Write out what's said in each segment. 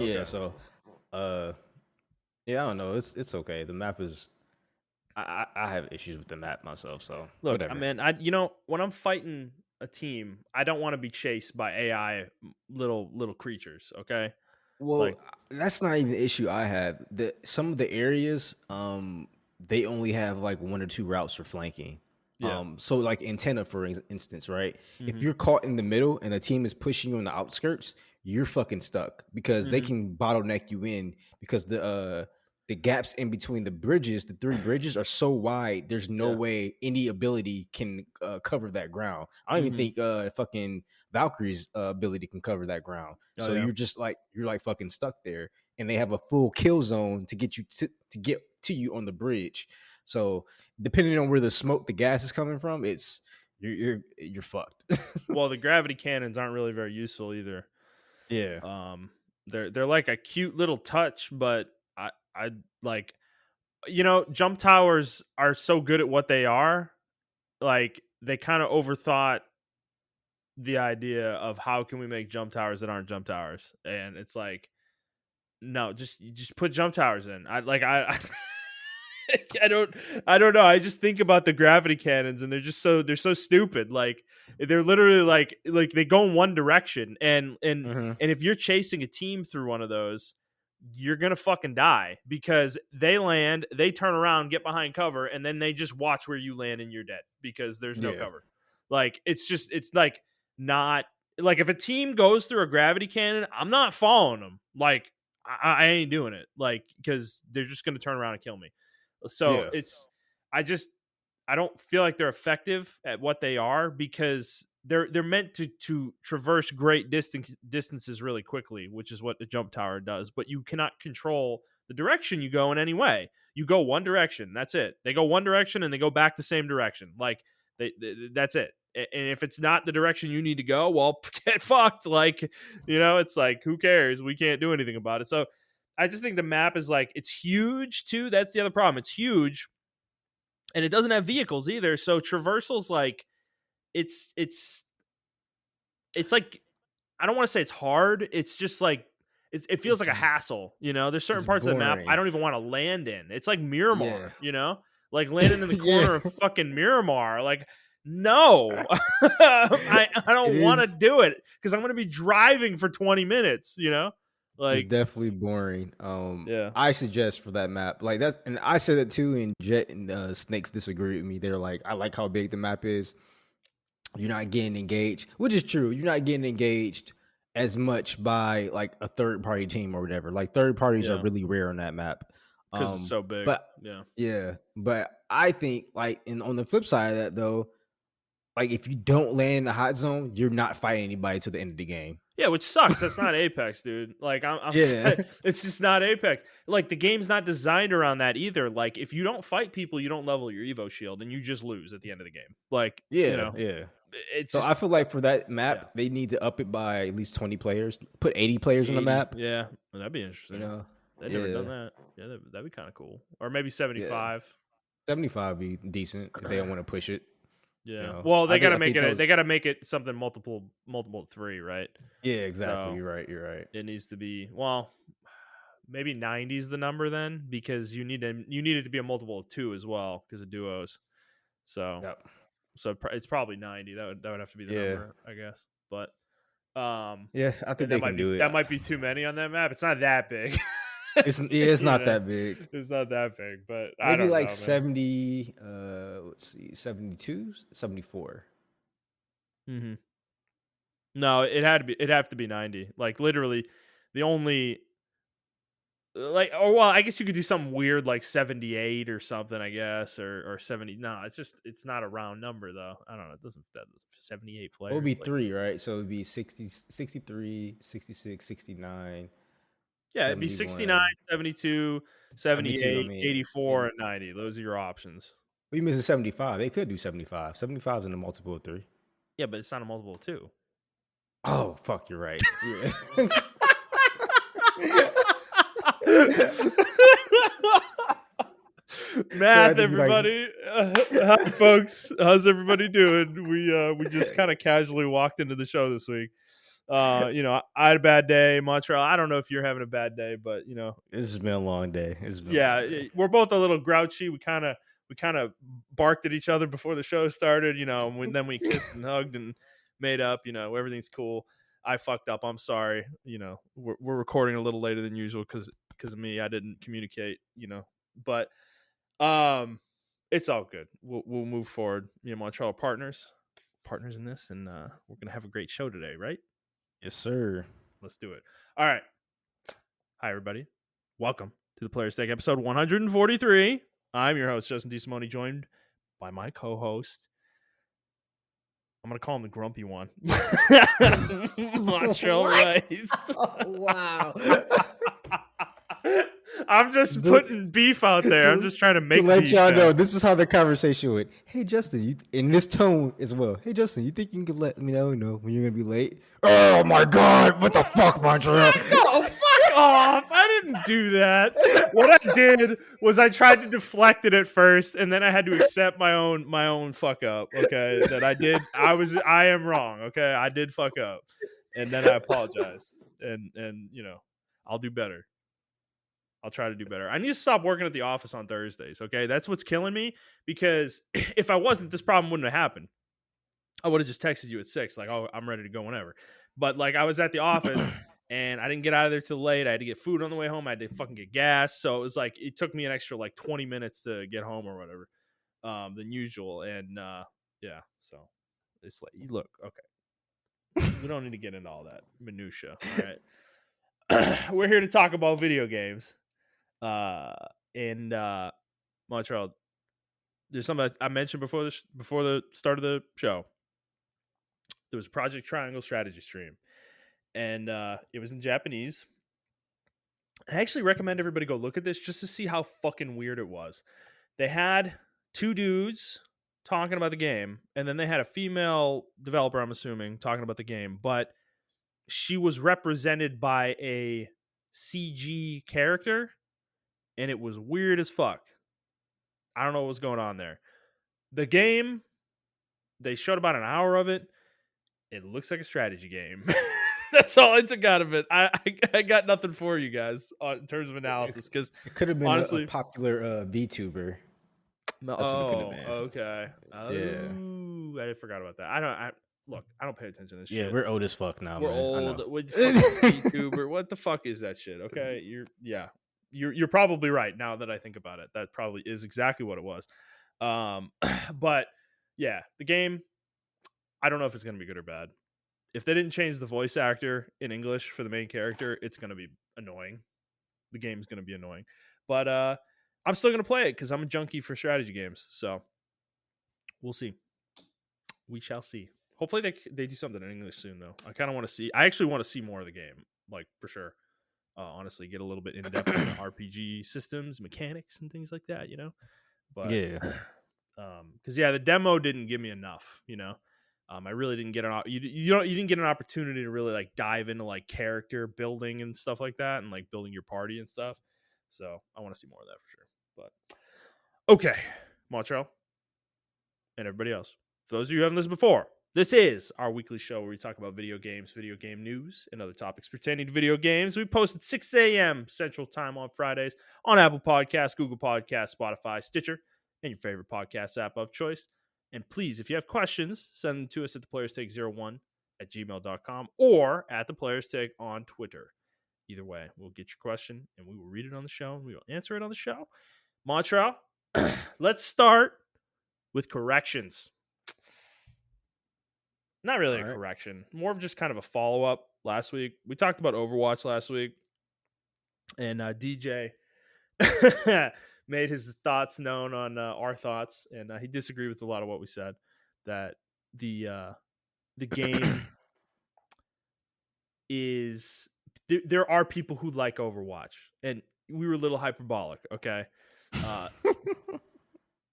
Yeah. Okay. So, uh, yeah, I don't know. It's okay. The map is. I have issues with the map myself. So Look, whatever. man, when I'm fighting a team, I don't want to be chased by AI little creatures. Okay, Well, like that's not even the issue I have. Some of the areas, they only have like one or two routes for flanking. yeah. So like antenna, for instance, right? If Hmm. you're caught in the middle and a team is pushing you on the outskirts, you're fucking stuck because they Hmm. can bottleneck you in because the gaps in between the bridges, the three bridges, are so wide. There's no Yeah. way any ability can cover that ground. I don't even Hmm. think fucking Valkyrie's ability can cover that ground. Oh So yeah. you're like fucking stuck there, and they have a full kill zone to get you to get to you on the bridge. So depending on where the gas is coming from, it's you're fucked. Well, the gravity cannons aren't really very useful either. Yeah, Um, they're like a cute little touch, but I like jump towers are so good at what they are. Like they kind of overthought the idea of how can we make jump towers that aren't jump towers, and it's like no, just put jump towers in. I don't know. I just think about the gravity cannons and they're so stupid. Like they're literally like they go in one direction hmm and if you're chasing a team through one of those, you're gonna fucking die because they land, they turn around, get behind cover, and then they just watch where you land and you're dead because there's no yeah, cover. Like it's like not like if a team goes through a gravity cannon, I'm not following them. Like I ain't doing it. Like because they're just gonna turn around and kill me. So yeah. I just I don't feel like they're effective at what they are because they're meant to traverse great distances really quickly, which is what the jump tower does. But you cannot control the direction you go in any way. You go one direction, that's it. They go one direction and they go back the same direction. Like that's it. And if it's not the direction you need to go, well, get fucked. Like it's like who cares? We can't do anything about it. So I just think the map is like it's huge too. That's the other problem. It's huge and it doesn't have vehicles either. So traversal's like it's it's it's like I don't want to say it's hard. It's just like it feels It's like a hassle. There's certain it's parts of the map I boring. don't even want to land in. It's like Yeah, Miramar. Like landing in the yeah. corner of fucking Miramar. Like no, I It don't want to is. do it because I'm going to be driving for 20 minutes. It's Like definitely boring. yeah. I suggest for that map, like that, and I said it too. And Jet and Snakes disagree with me. They're like, I like how big the map is. You're not getting engaged, which is true. You're not getting engaged as much by like a third party team or whatever. Like third parties are Yeah, really rare on that map. because it's so big. But Yeah. yeah, but I think like on the flip side of that though, like if you don't land in the hot zone, you're not fighting anybody to the end of the game. Yeah, which sucks. That's not Apex, dude. Like I'm Yeah, it's just not Apex. Like the game's not designed around that either. Like if you don't fight people, you don't level your Evo shield and you just lose at the end of the game. Like, yeah. it's So just I feel like for that yeah. map, they need to up it by at least 20 players. Put 80 players on the 80. map. Yeah. Well, that'd be You interesting. know, They've never done yeah, that. Yeah, that'd be kind of cool. Or maybe yeah. 75. 75 be decent if they don't want to push it. You Yeah. know, Well, they gotta I make think that it was they gotta make it something multiple 3, right? yeah, exactly. So You're right. You're right. it needs to be maybe 90 is the number then because you need it to be a multiple of 2 as well because of duos. So Yep. it's probably 90. That would have to be the Yeah, number, I guess. But um yeah. I think and they can do it. that might be too many on that map. It's not that big. It's not that big. It's not that big, but I Maybe don't like know, man. 70. Let's see, 72, 74. Hmm. No, it'd have to be 90. Like literally the only I guess you could do something weird like 78 or something, I guess, or 70. No, it's not a round number though. I don't know. It doesn't that 78 It would be players. Like three, right? So it would be 60, 63, 66, 69, yeah, it'd be 69, 71, 72, 72. I 78, mean, 84, and 90. Those are your options. we missing 75. They could do 75. 75 is in a multiple of three. Yeah, but it's not a multiple of 2. Oh, fuck, you're right. Yeah. Math, To be like, everybody. Hi, folks. How's everybody doing? We just kind of casually walked into the show this week. I had a bad day. Montrell, I don't know if you're having a bad day, but This has been a long day. It's been a yeah, long day. we're both a little grouchy. We kind of barked at each other before the show started, and then we kissed and hugged and made up. Everything's cool. I fucked up. I'm sorry. We're recording a little later than usual because of me. I didn't communicate. But it's all good. We'll move forward. Me and Montreal are partners in this, and we're gonna have a great show today, right? Yes, sir. Let's do it. All right. Hi, everybody. Welcome to the Players Take episode 143. I'm your host, Justin DeSimone, joined by my co-host. I'm going to call him the grumpy one. Montreal Rice. Wow. I'm just putting beef out there. I'm just trying to make to let beef y'all now. know, this is how the conversation went. Hey, Justin, in this tone as well. Hey, Justin, you think you can let me know when you're going to be late? Oh, my God. What the fuck, Montreal? Oh, fuck off. I didn't do that. What I did was I tried to deflect it at first, and then I had to accept my own fuck up. Okay, that I did. I am wrong. Okay, I did fuck up, and then I apologized, and I'll do better. I'll try to do better. I need to stop working at the office on Thursdays. Okay, that's what's killing me, because if I wasn't, this problem wouldn't have happened. I would have just texted you at 6, like, oh, I'm ready to go whenever. But like, I was at the office and I didn't get out of there till late. I had to get food on the way home. I had to fucking get gas. So it was like, it took me an extra like 20 minutes to get home or whatever than usual. And yeah, so it's like, look, okay, we don't need to get into all that minutia. All right. We're here to talk about video games. And Montreal, there's something I mentioned before the start of the show. There was a Project Triangle strategy stream, and it was in Japanese. I actually recommend everybody go look at this just to see how fucking weird it was. They had 2 dudes talking about the game, and then they had a female developer, I'm assuming, talking about the game, but she was represented by a CG character, and it was weird as fuck. I don't know what was going on there. The game, they showed about an hour of it. It looks like a strategy game. That's all I took out of it. I got nothing for you guys in terms of analysis, because it could have been honestly, a popular VTuber. That's what it could have been. Okay. Yeah. I forgot about that. I don't pay attention to this shit. Yeah, we're old as fuck now. We're man. old. With VTuber. What the fuck is that shit? Okay, you're probably right now that I think about it. That probably is exactly what it was. But yeah, the game, I don't know if it's going to be good or bad. If they didn't change the voice actor in English for the main character, it's going to be annoying. The game's going to be annoying. But I'm still going to play it because I'm a junkie for strategy games. So we'll see. We shall see. Hopefully they do something in English soon, though. I kind of want to see. I actually want to see more of the game, like, for sure. Honestly, get a little bit in depth on the RPG systems, mechanics, and things like that, But yeah, because the demo didn't give me enough, I really didn't get you didn't get an opportunity to really like dive into like character building and stuff like that, and like building your party and stuff. So I want to see more of that for sure. But okay, Montreal and everybody else, for those of you who haven't listened before, this is our weekly show where we talk about video games, video game news, and other topics pertaining to video games. We post at 6 a.m. Central Time on Fridays on Apple Podcasts, Google Podcasts, Spotify, Stitcher, and your favorite podcast app of choice. And please, if you have questions, send them to us at theplayerstake01@gmail.com or at theplayerstake on Twitter. Either way, we'll get your question and we will read it on the show and we will answer it on the show. Montreal, let's start with corrections. Not really a correction, more of just kind of a follow-up. Last week, we talked about Overwatch last week, and DJ made his thoughts known on our thoughts, and he disagreed with a lot of what we said, that the game is... There are people who like Overwatch, and we were a little hyperbolic, okay?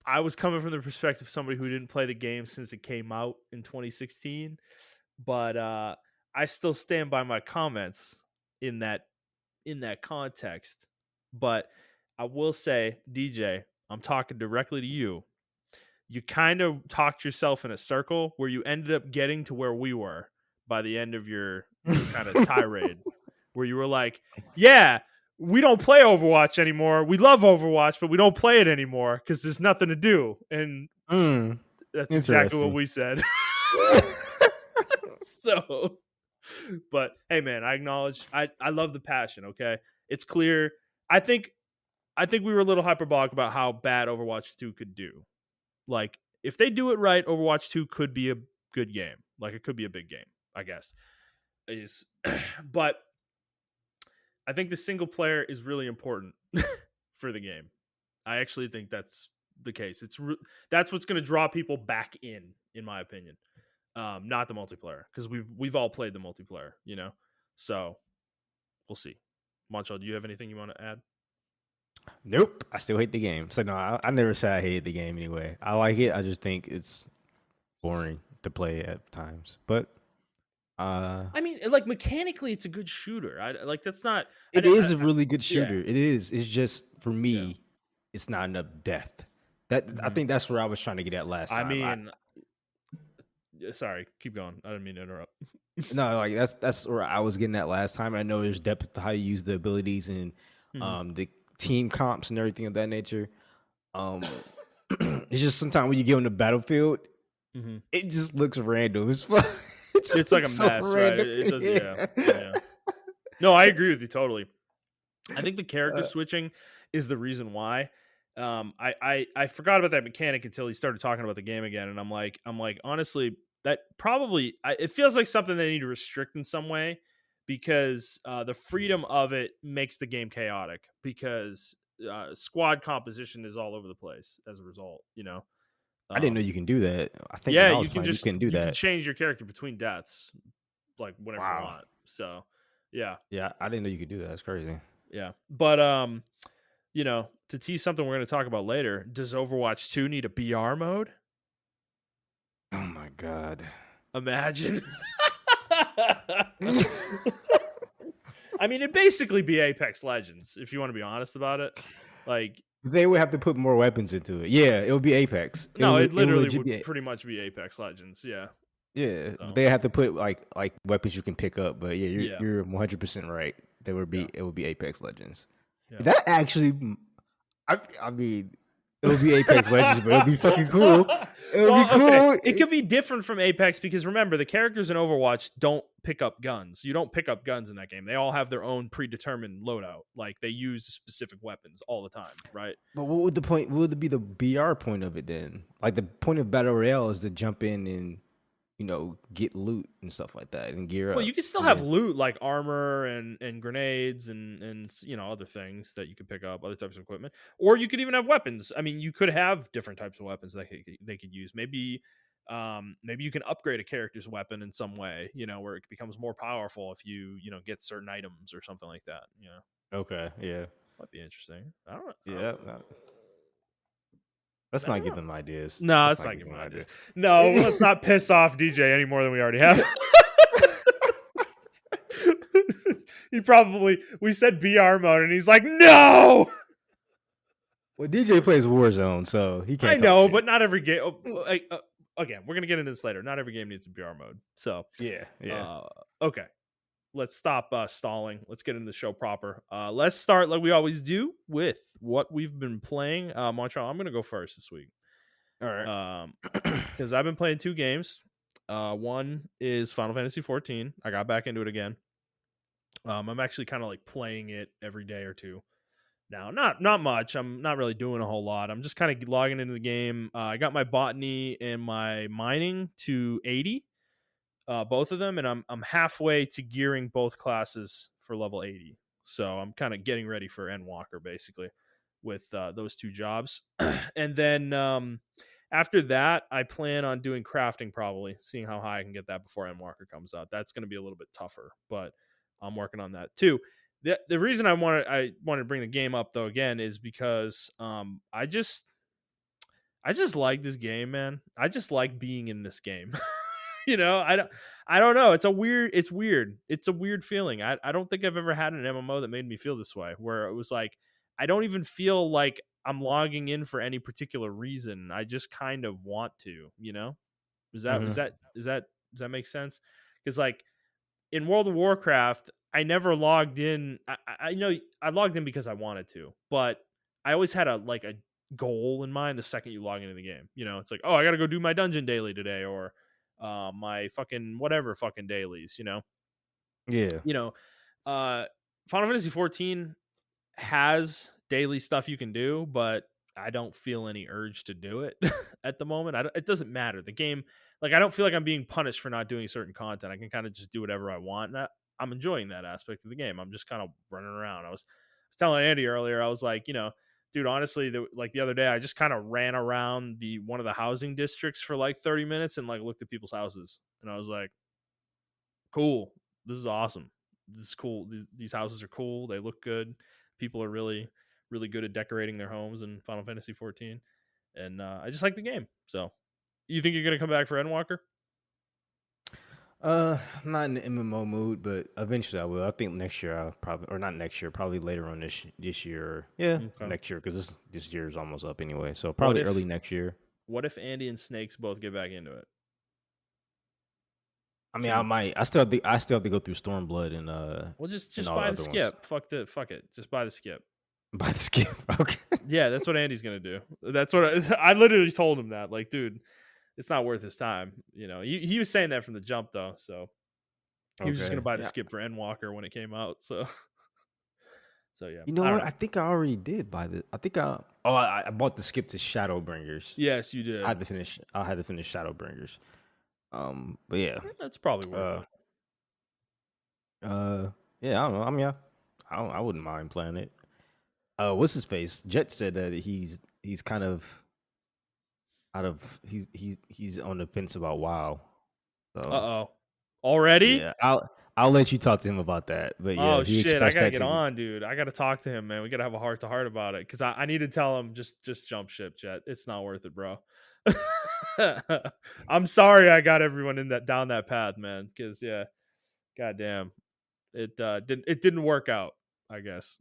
I was coming from the perspective of somebody who didn't play the game since it came out in 2016, but I still stand by my comments in that context. But I will say, DJ, I'm talking directly to you. You kind of talked yourself in a circle where you ended up getting to where we were by the end of your kind of tirade where you were like, yeah, we don't play Overwatch anymore. We love Overwatch, but we don't play it anymore because there's nothing to do. And that's exactly what Interesting. we said. So, but hey, man, I acknowledge I love the passion. Okay, it's clear. I think we were a little hyperbolic about how bad Overwatch 2 could do. Like, if they do it right, Overwatch 2 could be a good game. Like, it could be a big game, I guess. But I think the single player is really important for the game. I actually think that's the case. That's what's going to draw people back in my opinion. Not the multiplayer, because we've all played the multiplayer, you know. So we'll see. Montrell, do you have anything you want to add? Nope. I still hate the game. So no, I never said I hated the game anyway. I like it. I just think it's boring to play at times. But I mean, like, mechanically, it's a good shooter. I like that's not. it is a really good Yeah. shooter. It is. It's just for me, Yeah. it's not enough depth. That I think that's where I was trying to get at last I time. mean, sorry, keep going. I didn't mean to interrupt. No, like that's where I was getting at last time. I know there's depth to how you use the abilities and the team comps and everything of that nature. It's just sometimes when you get on the battlefield, it just looks random. It's fun. It's like a mess, right? It does, yeah. No, I agree with you totally. I think the character switching is the reason why. I forgot about that mechanic until he started talking about the game again, and I'm like, honestly, that probably it feels like something they need to restrict in some way, because the freedom of it makes the game chaotic, because squad composition is all over the place as a result, you know. I didn't know you can do that. I think Yeah, when I was you can playing, you couldn't do you can that. change your character between deaths like whenever you Wow. want. So yeah, I didn't know you could do that. That's crazy. yeah. But you know, to tease something we're going to talk about later, does Overwatch 2 need a BR mode? Oh my god. Imagine. I mean, it'd basically be Apex Legends, if you want to be honest about it. Like, They would have to put more weapons into it. Yeah, it would be Apex. no, it literally legit would be, pretty much be Apex Legends. Yeah. yeah. So, They have to put like weapons you can pick up. But yeah, yeah. you're 100% right. There would be it would be Apex Legends. Yeah. That actually, I mean, it would be Apex Legends, but it would be fucking cool. It would be cool. Okay. It could be different from Apex, because remember, the characters in Overwatch don't pick up guns. You don't pick up guns in that game. They all have their own predetermined loadout. Like, they use specific weapons all the time, right? But what would the point? What would be the BR point of it then? Like the point of Battle Royale is to jump in and get loot and stuff like that and gear up. Well, you can still have loot like armor and grenades and other things that you could pick up, other types of equipment, or you could even have weapons. I mean, you could have different types of weapons that they could use. Maybe you can upgrade a character's weapon in some way, where it becomes more powerful if you get certain items or something like that. Okay, yeah, might be interesting. I don't know. Yeah. Let's not give them ideas. No, let's not give them ideas. No, let's not piss off DJ any more than we already have. We said BR mode, and he's like, no. Well, DJ plays Warzone, so he can't. I know, but not every game. Again, we're gonna get into this later. Not every game needs a BR mode. So yeah. Okay, let's stop stalling. Let's get into the show proper. Let's start like we always do with what we've been playing. Montrell, I'm gonna go first this week. All right. Because I've been playing 2 games. One is Final Fantasy 14. I got back into it again. I'm actually kind of like playing it every day or two now. Not much. I'm not really doing a whole lot. I'm just kind of logging into the game. I got my botany and my mining to 80, both of them, and I'm halfway to gearing both classes for level 80. So I'm kind of getting ready for Endwalker basically with those 2 jobs. And then after that, I plan on doing crafting, probably seeing how high I can get that before Endwalker comes out. That's going to be a little bit tougher, but I'm working on that too. The reason I wanted to bring the game up though again is because I just like this game, man. I just like being in this game. I don't know. It's weird. It's a weird feeling. I don't think I've ever had an MMO that made me feel this way, where it was like I don't even feel like I'm logging in for any particular reason. I just kind of want to, Does that make sense? Because like in World of Warcraft, I never logged in. I know I logged in because I wanted to, but I always had a goal in mind the second you log into the game. It's like, oh, I got to go do my dungeon daily today, or my fucking whatever fucking dailies. Yeah. You know, uh, Final Fantasy 14 has daily stuff you can do, but I don't feel any urge to do it at the moment. It doesn't matter. The game, like, I don't feel like I'm being punished for not doing certain content. I can kind of just do whatever I want. And I'm enjoying that aspect of the game. I'm just kind of running around. I was telling Andy earlier, I was like, dude, honestly, the other day, I just kind of ran around one of the housing districts for like 30 minutes and like looked at people's houses. And I was like, cool. This is awesome. This is cool. These houses are cool. They look good. People are really, really good at decorating their homes in Final Fantasy 14. And I just like the game. So, you think you're going to come back for Endwalker? I'm not in the MMO mood, but eventually I will. I think next year I'll probably, or not next year, probably later on this year. Yeah, Okay. next year because this year is almost up anyway. So What probably if early next year. what if Andy and Snakes both get back into it? I mean, Can I you? might. I still have to go through Stormblood Well, just and just all the buy the other ones. skip. Fuck it. Just buy the skip. By the skip. Okay. Yeah, that's what Andy's gonna do. That's what I literally told him that. Like, dude, it's not worth his time. He was saying that from the jump though. So he was just gonna Okay. buy the Yeah. skip for Endwalker when it came out. So yeah, You know I don't what? know. I think I already did buy the. I think I. Oh, I bought the skip to Shadowbringers. Yes, you I did. had to finish. I had to finish Shadowbringers. But yeah. That's probably worth Uh. it. Yeah. I don't know. I mean, I wouldn't mind playing it. What's his face? Jet said that he's kind of out of he's on the fence about WoW. Uh So oh. Already? yeah, I'll let you talk to him about that. But yeah, Oh he shit! I expressed gotta that get to me. on, dude. I gotta talk to him, man. We gotta have a heart to heart about it because I need to tell him just jump ship, Jet. It's not worth it, bro. I'm sorry I got everyone in that down that path, man. Because yeah, goddamn, it didn't work out, I guess.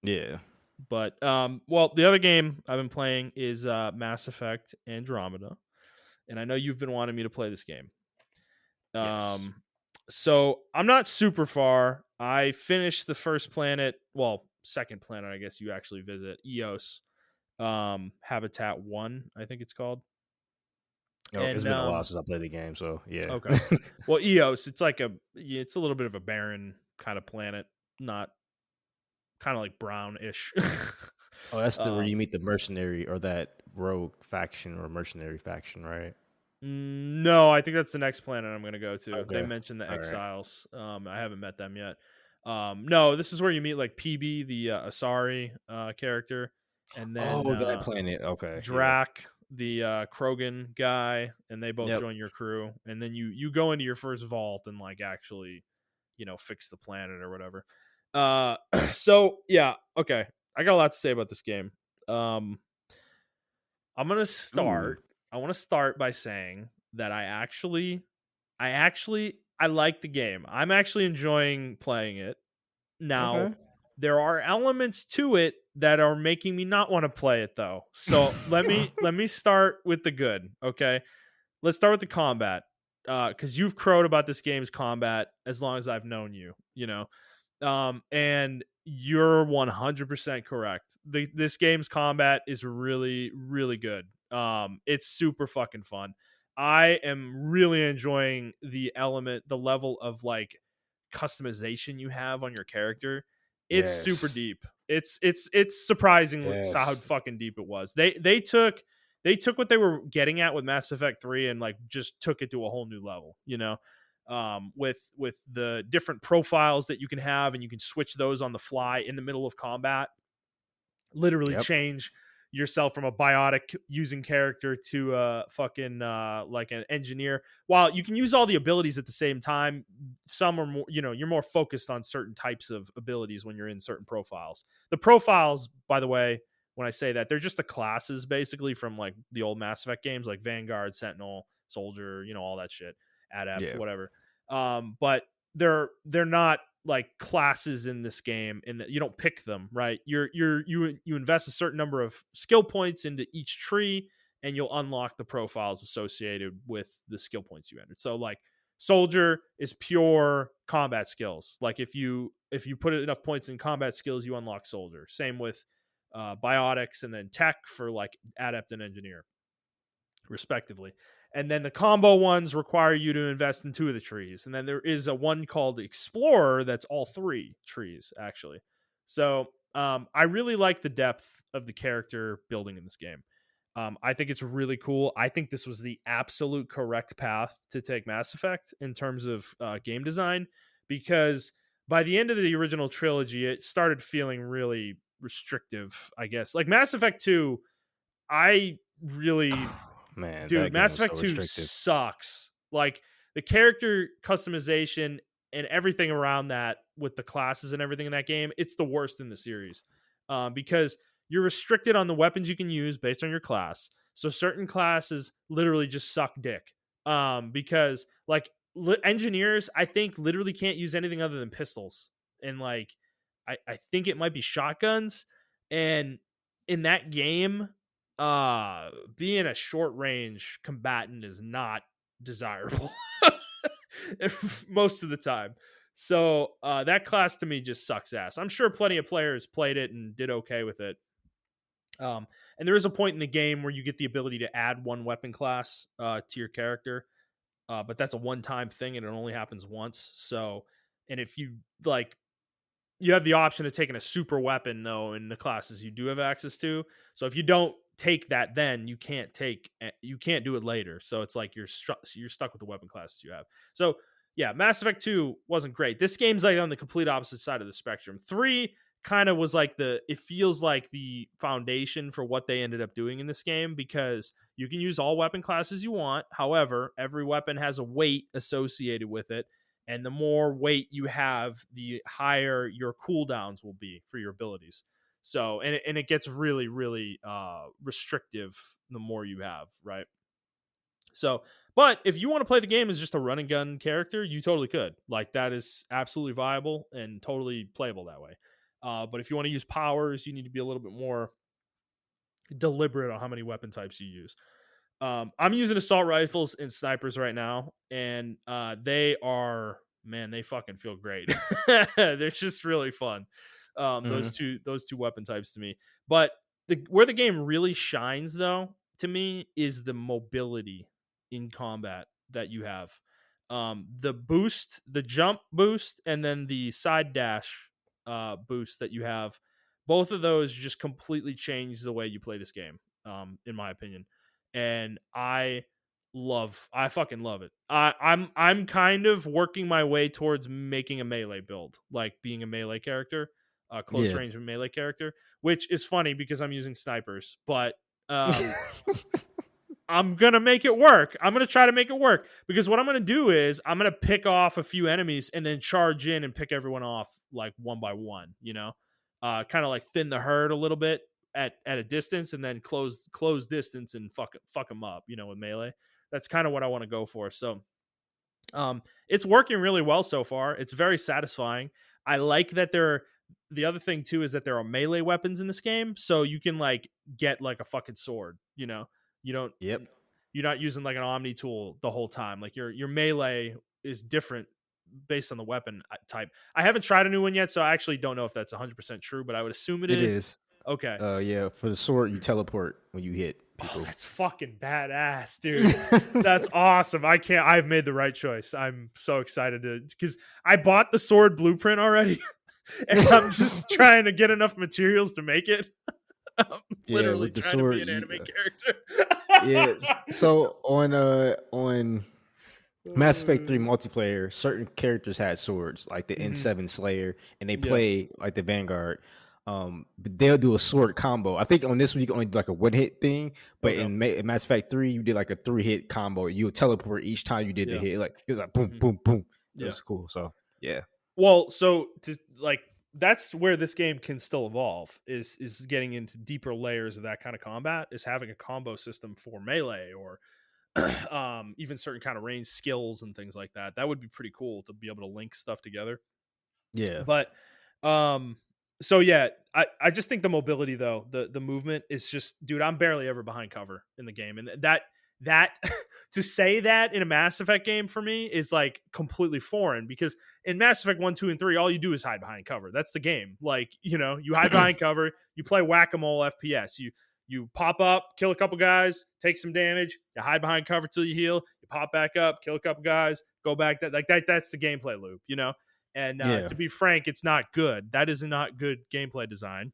Yeah. But well, the other game I've been playing is Mass Effect Andromeda, and I know you've been wanting me to play this game. Yes. So I'm not super far. I finished the first planet, well, second planet, I guess you actually visit, Eos, Habitat 1, I think it's called. Oh, it's And been a while since I played the game, so yeah. okay. Well, Eos, it's a little bit of a barren kind of planet, not kind of like brownish. Oh, that's the where you um meet the mercenary or that rogue faction or mercenary faction, right? No, I think that's the next planet I'm going to go to. They Okay. mentioned the All right. Exiles. I haven't met them yet. No, this is where you meet like PB, the Asari character, and then Oh, that planet. Okay. Yeah. Drac, the Krogan guy, and they both Yep. join your crew. And then you go into your first vault and like actually, fix the planet or whatever. So yeah, okay. I got a lot to say about this game. Um, I'm gonna Ooh. start. I want to start by saying that I like the game. I'm actually enjoying playing it. Now, Okay. there are elements to it that are making me not want to play it though. So let me start with the good. Okay, let's start with the combat. Because you've crowed about this game's combat as long as I've known you. And you're 100% correct. This game's combat is really, really good. It's super fucking fun. I am really enjoying the level of like customization you have on your character. It's super Yes. deep. It's surprising how Yes. fucking deep it was. They took what they were getting at with Mass Effect 3 and like just took it to a whole new level, with the different profiles that you can have, and you can switch those on the fly in the middle of combat. Literally Yep. change yourself from a biotic using character to a fucking like an engineer. While you can use all the abilities at the same time, some are more, you're more focused on certain types of abilities when you're in certain profiles. The profiles, by the way, when I say that, they're just the classes basically from like the old Mass Effect games, like Vanguard, Sentinel, Soldier, all that shit, Adept, Yeah. whatever. But they're not like classes in this game, and that you don't pick them, right? You invest a certain number of skill points into each tree, and you'll unlock the profiles associated with the skill points you entered. So like Soldier is pure combat skills. Like if you put enough points in combat skills, you unlock soldier. Same with biotics, and then tech for like adept and engineer, respectively. And then the combo ones require you to invest in 2 of the trees. And then there is a one called Explorer that's all 3 trees, actually. So I really like the depth of the character building in this game. I think it's really cool. I think this was the absolute correct path to take Mass Effect in terms of game design, because by the end of the original trilogy, it started feeling really restrictive, I guess. Like Mass Effect 2, I really, Man, dude, that game Mass was so Effect 2 restrictive. sucks. Like the character customization and everything around that with the classes and everything in that game, it's the worst in the series. Because you're restricted on the weapons you can use based on your class. So certain classes literally just suck dick. Because like engineers, I think literally can't use anything other than pistols. And like, I think it might be shotguns. And in that game, being a short range combatant is not desirable most of the time. So that class to me just sucks ass. I'm sure plenty of players played it and did okay with it. And there is a point in the game where you get the ability to add one weapon class to your character, but that's a one-time thing and it only happens once. So, and if you like, you have the option of taking a super weapon though in the classes you do have access to. So if you don't take that, then you can't do it later. So it's like you're stuck with the weapon classes you have. So yeah, Mass Effect 2 wasn't great. This game's like on the complete opposite side of the spectrum. 3 kind of was like it feels like the foundation for what they ended up doing in this game, because you can use all weapon classes you want. However, every weapon has a weight associated with it. And the more weight you have, the higher your cooldowns will be for your abilities. So, and it gets really, really restrictive the more you have, right? So, but if you want to play the game as just a run and gun character, you totally could. Like that is absolutely viable and totally playable that way. But if you want to use powers, you need to be a little bit more deliberate on how many weapon types you use. I'm using assault rifles and snipers right now, and they are, man, they fucking feel great. They're just really fun. Mm-hmm. Those two weapon types to me. But where the game really shines, though, to me, is the mobility in combat that you have. The boost, the jump boost, and then the side dash boost that you have. Both of those just completely change the way you play this game, in my opinion. And I fucking love it. I'm kind of working my way towards making a melee build, like being a melee character, a close Yeah. range melee character, which is funny because I'm using snipers, but I'm gonna make it work. I'm gonna try to make it work, because what I'm gonna do is I'm gonna pick off a few enemies and then charge in and pick everyone off like one by one. Kind of like thin the herd a little bit at a distance, and then close distance and fuck them up. With melee. That's kind of what I want to go for. So, it's working really well so far. It's very satisfying. I like that the other thing too is that there are melee weapons in this game, so you can like get like a fucking sword. You don't Yep. you're not using like an omni tool the whole time. Like your melee is different based on the weapon type. I haven't tried a new one yet, so I actually don't know if that's 100% true, but I would assume it It is. is. Okay. Yeah. For the sword, you teleport when you hit Oh, people. that's fucking badass, dude. That's awesome. I've made the right choice. I'm so excited because I bought the sword blueprint already and I'm just trying to get enough materials to make it. I'm Yeah, literally with the trying to be sword, an you. anime character. Yeah. So on Mass Effect 3 multiplayer, certain characters had swords, like the Mhm. N7 Slayer, and they Yeah. play like the Vanguard. But they'll do a sword combo. I think on this one you can only do like a one hit thing, but Okay. in Mass Effect 3 you did like a 3-hit combo. You would teleport each time you did the Yeah. hit. Like it was like boom, Mhm. boom, boom. It Yeah. was cool. So yeah, Well, so that's where this game can still evolve, is getting into deeper layers of that kind of combat, is having a combo system for melee or even certain kind of range skills and things like that. That would be pretty cool to be able to link stuff together. yeah, But um so yeah, I just think the mobility though, the movement is just, dude, I'm barely ever behind cover in the game. And that that to say that in a Mass Effect game for me is like completely foreign, because in Mass Effect 1, 2, and 3, all you do is hide behind cover. That's the game. Like, you hide behind cover, you play whack-a-mole FPS. You pop up, kill a couple guys, take some damage, you hide behind cover till you heal, you pop back up, kill a couple guys, go back. That's the gameplay loop. And Yeah. to be frank, it's not good. That is not good gameplay design.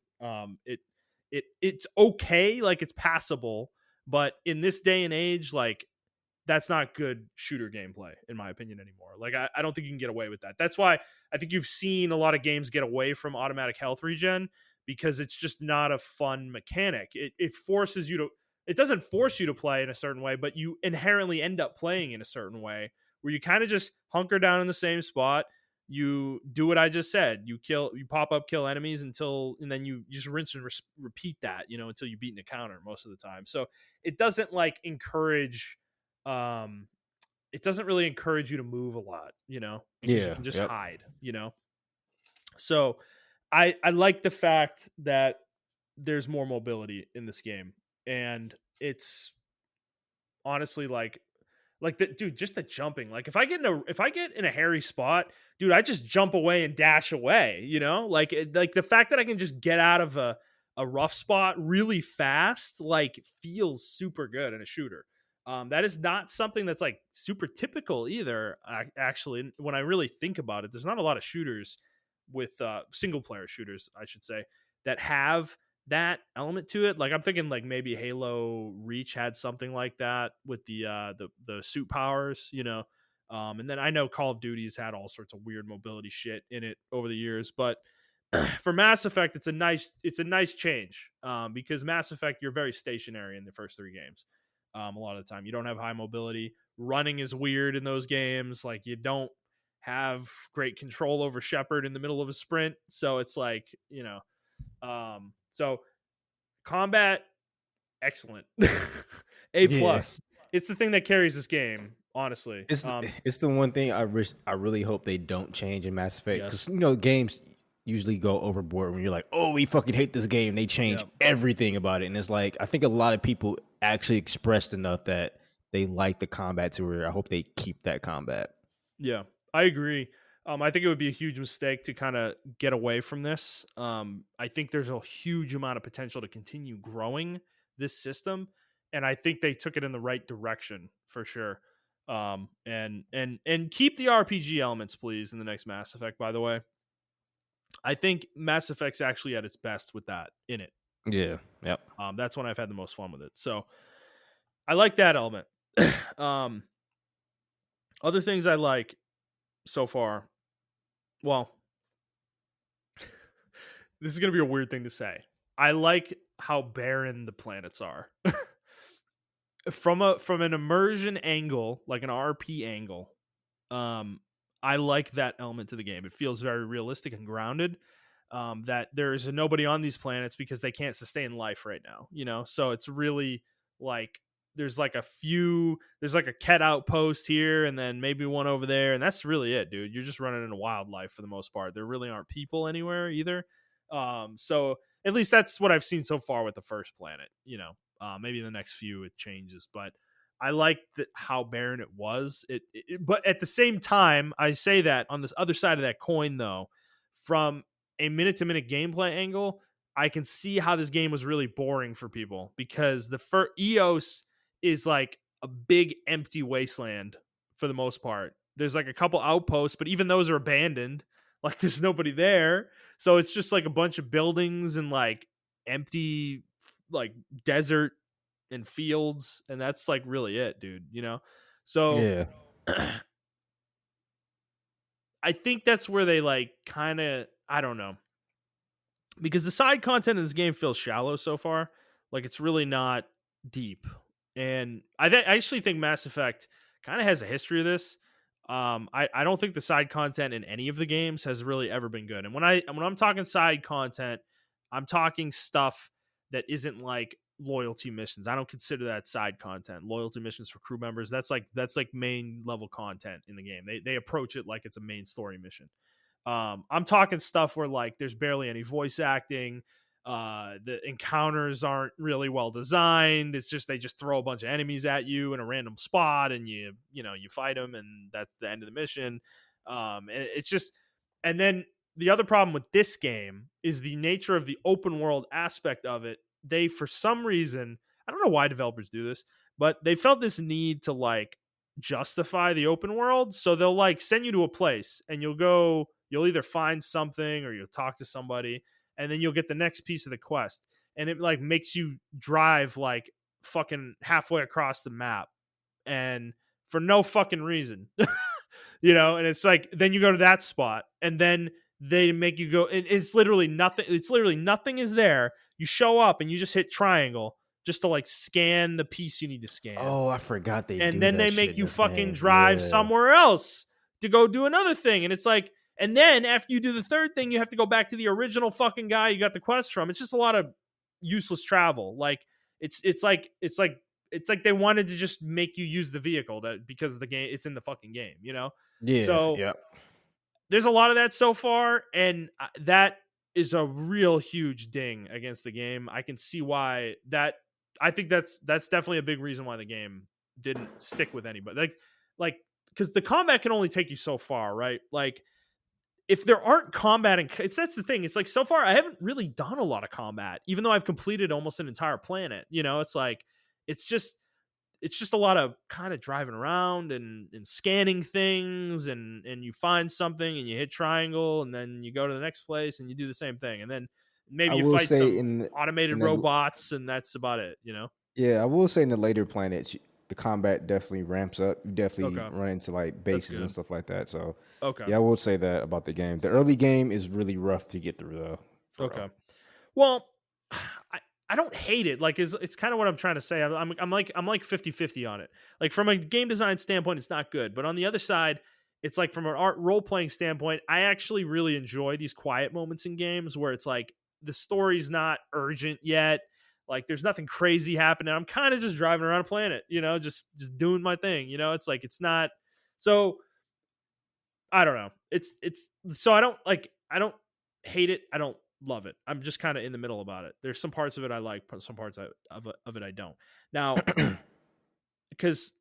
It's okay, like it's passable, but in this day and age, like that's not good shooter gameplay in my opinion anymore. Like I don't think you can get away with that. That's why I think you've seen a lot of games get away from automatic health regen, because it's just not a fun mechanic. It forces you to, it doesn't force you to play in a certain way, but you inherently end up playing in a certain way where you kind of just hunker down in the same spot. You do what I just said. You pop up, kill enemies and then you just rinse and repeat that, until you beat an encounter most of the time. So it doesn't like encourage, it doesn't really encourage you to move a lot, because you Yeah. can just Yep. hide. So I like the fact that there's more mobility in this game, and it's honestly like the dude, just the jumping. Like if I get in a hairy spot, dude, I just jump away and dash away, like the fact that I can just get out of a rough spot really fast, like feels super good in a shooter. That is not something that's like super typical either. Actually, when I really think about it, there's not a lot of shooters with single player shooters, I should say, that have that element to it. Like I'm thinking like maybe Halo Reach had something like that with the suit powers. And then I know Call of Duty's had all sorts of weird mobility shit in it over the years, but for Mass Effect, it's a nice change, because Mass Effect, you're very stationary in the first three games. A lot of the time, you don't have high mobility. Running is weird in those games. Like you don't have great control over Shepard in the middle of a sprint, so it's like so combat, excellent. A Yeah. plus. It's the thing that carries this game, honestly. It's the one thing I really hope they don't change in Mass Effect, Yes. because games usually go overboard when you're like, oh, we fucking hate this game. They change Yep. everything about it, and it's like I think a lot of people actually expressed enough that they like the combat to where I hope they keep that combat. Yeah, I agree. I think it would be a huge mistake to kind of get away from this. I think there's a huge amount of potential to continue growing this system, and I think they took it in the right direction for sure. And keep the RPG elements, please, in the next Mass Effect. By the way, I think Mass Effect's actually at its best with that in it. Yeah. Yep. That's when I've had the most fun with it. So I like that element. Other things I like so far. Well, this is going to be a weird thing to say. I like how barren the planets are. From an immersion angle, like an RP angle, I like that element to the game. It feels very realistic and grounded. That there's nobody on these planets because they can't sustain life right now. So it's really like there's like a Ket outpost here and then maybe one over there, and that's really it, dude. You're just running into wildlife for the most part. There really aren't people anywhere either. So at least that's what I've seen so far with the first planet. Maybe in the next few it changes, but I like how barren it was. But at the same time, I say that on this other side of that coin, though, from a minute to minute gameplay angle, I can see how this game was really boring for people, because the EOS is like a big empty wasteland for the most part. There's like a couple outposts, but even those are abandoned. Like there's nobody there. So it's just like a bunch of buildings and like empty like desert and fields, and that's like really it, dude. So Yeah. I think that's where they like kind of, I don't know, because the side content in this game feels shallow so far. Like it's really not deep, and I actually think Mass Effect kind of has a history of this. I don't think the side content in any of the games has really ever been good. And when I'm talking side content, I'm talking stuff that isn't like loyalty missions. I don't consider that side content. Loyalty missions for crew members, that's like main level content in the game. They approach it like it's a main story mission. I'm talking stuff where like there's barely any voice acting. The encounters aren't really well designed. It's just they just throw a bunch of enemies at you in a random spot, and you fight them, and that's the end of the mission. And it's just, and then the other problem with this game is the nature of the open world aspect of it. They, for some reason, I don't know why developers do this, but they felt this need to like justify the open world. So they'll like send you to a place and you'll either find something or you'll talk to somebody, and then you'll get the next piece of the quest. And it like makes you drive like fucking halfway across the map and for no fucking reason. And it's like then you go to that spot and then they make you go, it's literally nothing. It's literally nothing is there. You show up and you just hit triangle just to like scan the piece you need to scan. Oh, I forgot they And do then that they shit make in you this fucking game. drive Yeah. somewhere else to go do another thing. And it's like, and then after you do the third thing, you have to go back to the original fucking guy you got the quest from. It's just a lot of useless travel. Like it's like they wanted to just make you use the vehicle because the game, it's in the fucking game. Yeah. So Yeah. there's a lot of that so far, and that is a real huge ding against the game. I can see why that. I think that's definitely a big reason why the game didn't stick with anybody. Like because the combat can only take you so far, right? Like if there aren't combat, and that's the thing. It's like so far I haven't really done a lot of combat, even though I've completed almost an entire planet. It's like it's just a lot of kind of driving around and scanning things, and you find something and you hit triangle and then you go to the next place and you do the same thing, and then I maybe you will fight say some in automated the robots and that's about it. yeah, I will say in the later planets, the combat definitely ramps up. You definitely Okay, run into like that's bases and good. stuff like that. So Okay, yeah, I will say that about the game. The early game is really rough to get through though. For real. okay. Well, I don't hate it. Like it's kind of what I'm trying to say. I'm like 50-50 on it. Like from a game design standpoint, it's not good. But on the other side, it's like from an art role playing standpoint, I actually really enjoy these quiet moments in games where it's like the story's not urgent yet. Like there's nothing crazy happening. I'm kind of just driving around a planet, just doing my thing. It's like it's not so I don't know. It's so I don't hate it. I don't love it. I'm just kind of in the middle about it. There's some parts of it I like, some parts of it I don't. Now, because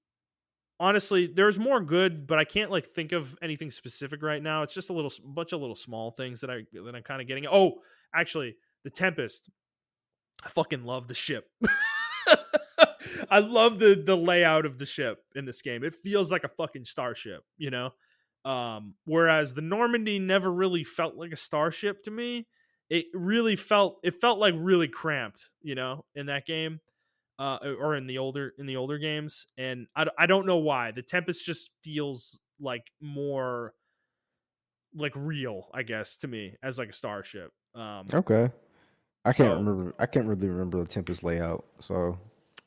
honestly, there's more good, but I can't like think of anything specific right now. It's just a bunch of little small things that I'm kind of getting. Oh, actually, the Tempest. I fucking love the ship. I love the layout of the ship in this game. It feels like a fucking starship. Whereas the Normandy never really felt like a starship to me. It felt like really cramped, in that game. Or in the older games, and I don't know why. The Tempest just feels like more like real, I guess, to me as like a starship. Okay. I can't So remember. I can't really remember the Tempest layout. So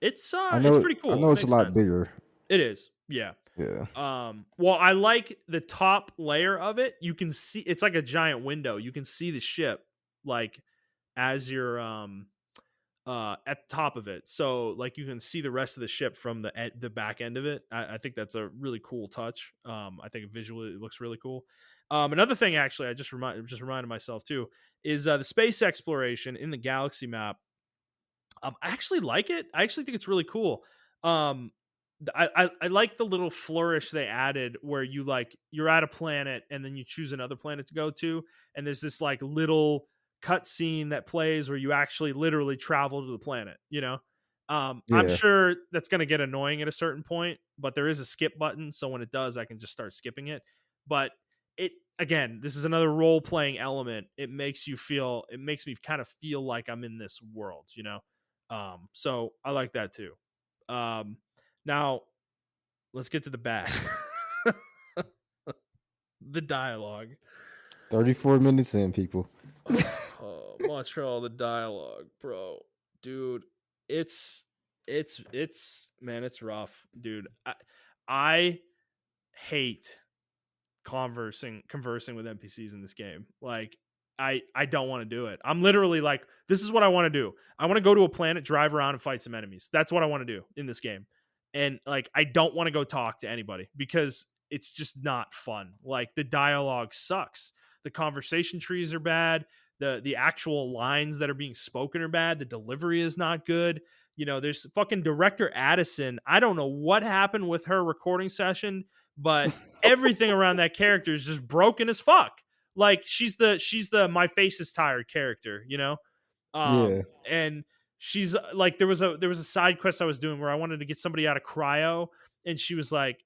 it's pretty I cool. know It it's a makes lot sense. bigger. It is, yeah. Yeah. Well, I like the top layer of it. You can see it's like a giant window. You can see the ship like as you're at the top of it. So like you can see the rest of the ship from the back end of it. I think that's a really cool touch. I think visually it looks really cool. Another thing actually I just reminded myself too is the space exploration in the galaxy map. I actually like it. I actually think it's really cool. Um, I like the little flourish they added where you're at a planet and then you choose another planet to go to, and there's this like little cut scene that plays where you actually literally travel to the planet. I'm Yeah. sure that's going to get annoying at a certain point, but there is a skip button, so when it does, I can just start skipping it. But it again, this is another role playing element. It makes me kind of feel like I'm in this world. So I like that too. Now let's get to the bad. The dialogue. 34 minutes in, people. Oh, Montreal, the dialogue, bro, dude, it's man, it's rough, dude. I hate conversing with NPCs in this game. Like I don't want to do it. I'm literally like, this is what I want to do. I want to go to a planet, drive around and fight some enemies. That's what I want to do in this game. And like I don't want to go talk to anybody because it's just not fun. Like the dialogue sucks. The conversation trees are bad. the actual lines that are being spoken are bad. The delivery is not good. There's fucking director Addison. I don't know what happened with her recording session, but everything around that character is just broken as fuck. Like she's the my face is tired character. Yeah. And she's like there was a side quest I was doing where I wanted to get somebody out of cryo, and she was like,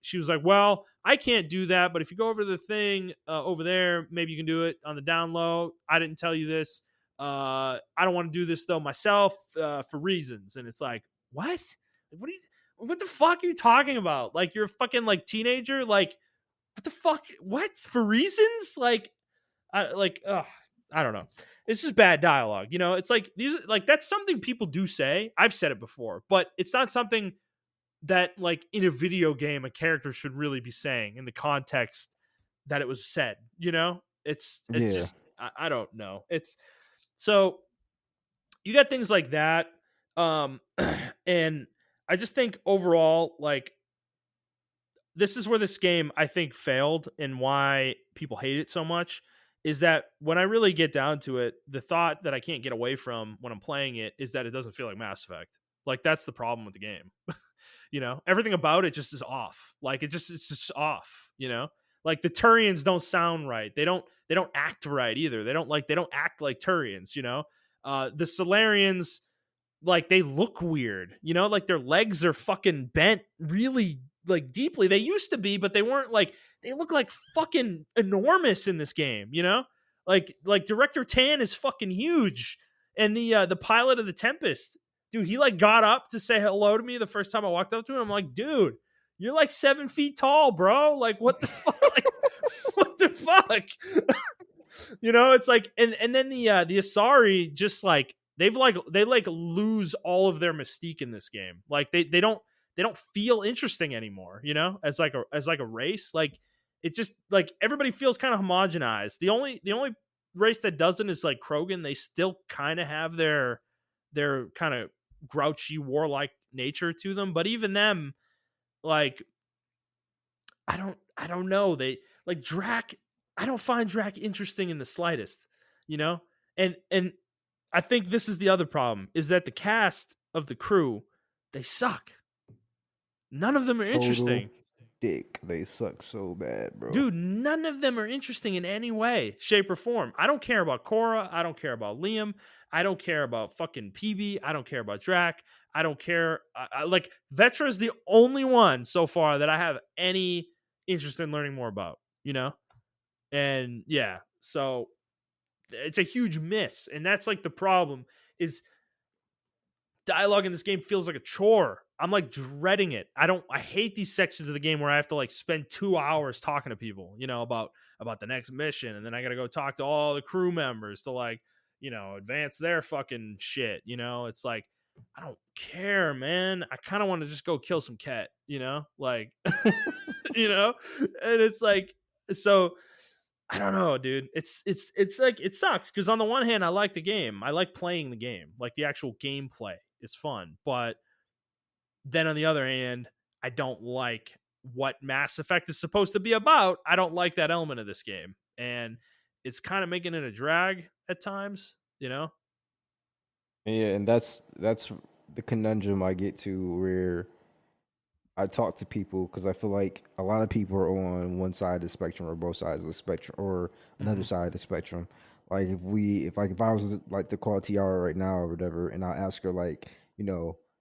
well, I can't do that, but if you go over to the thing over there, maybe you can do it on the down low. I didn't tell you this. I don't want to do this though myself for reasons. And it's like, what the fuck are you talking about? Like, you're a fucking like teenager. Like, what the fuck? What, for reasons? Like, I don't know. It's just bad dialogue. It's like that's something people do say. I've said it before, but it's not something that like in a video game a character should really be saying in the context that it was said. It's Yeah. just I don't know. It's so you got things like that. Um and I just think overall, like, this is where this game I think failed and why people hate it so much, is that when I really get down to it, the thought that I can't get away from when I'm playing it is that it doesn't feel like Mass Effect. Like, that's the problem with the game. Everything about it just is off. Like, it's just off, Like, the Turians don't sound right. They don't act right either. They don't act like Turians. The Solarians, like, they look weird, like their legs are fucking bent really like deeply. They used to be, but they weren't. Like, they look like fucking enormous in this game. Like Director Tan is fucking huge. And the pilot of the Tempest, dude, he like got up to say hello to me the first time I walked up to him. I'm like, dude, you're like 7 feet tall, bro. Like, what the fuck? Like, what the fuck? It's like, and then the Asari just like they lose all of their mystique in this game. Like, they don't feel interesting anymore, as like a race. Like, it just, like, everybody feels kind of homogenized. The only race that doesn't is like Krogan. They still kind of have their kind of grouchy warlike nature to them, but even them, like, I don't know. They like Drac. I don't find Drac interesting in the slightest, you know? And I think this is the other problem, is that the cast of the crew, they suck. None of them are Total interesting. dick. They suck so bad, bro. Dude, none of them are interesting in any way, shape, or form. I don't care about Korra. I don't care about Liam. I don't care about fucking PB. I don't care about Drac. I don't care. Like, Vetra is the only one so far that I have any interest in learning more about. And yeah, so it's a huge miss. And that's like the problem, is dialogue in this game feels like a chore. I'm like dreading it. I hate these sections of the game where I have to like spend 2 hours talking to people, about the next mission. And then I got to go talk to all the crew members to like, advance their fucking shit. It's like, I don't care, man. I kind of want to just go kill some cat, like, and it's like, so I don't know, dude. It's like, it sucks because on the one hand, I like the game. I like playing the game. Like, the actual gameplay is fun. But then on the other hand, I don't like what Mass Effect is supposed to be about. I don't like that element of this game. And it's kind of making it a drag at times. Yeah, and that's the conundrum I get to, where I talk to people because I feel like a lot of people are on one side of the spectrum or both sides of the spectrum or another Hmm. side of the spectrum. Like, if I was like to call Tiara right now or whatever, and I ask her, like,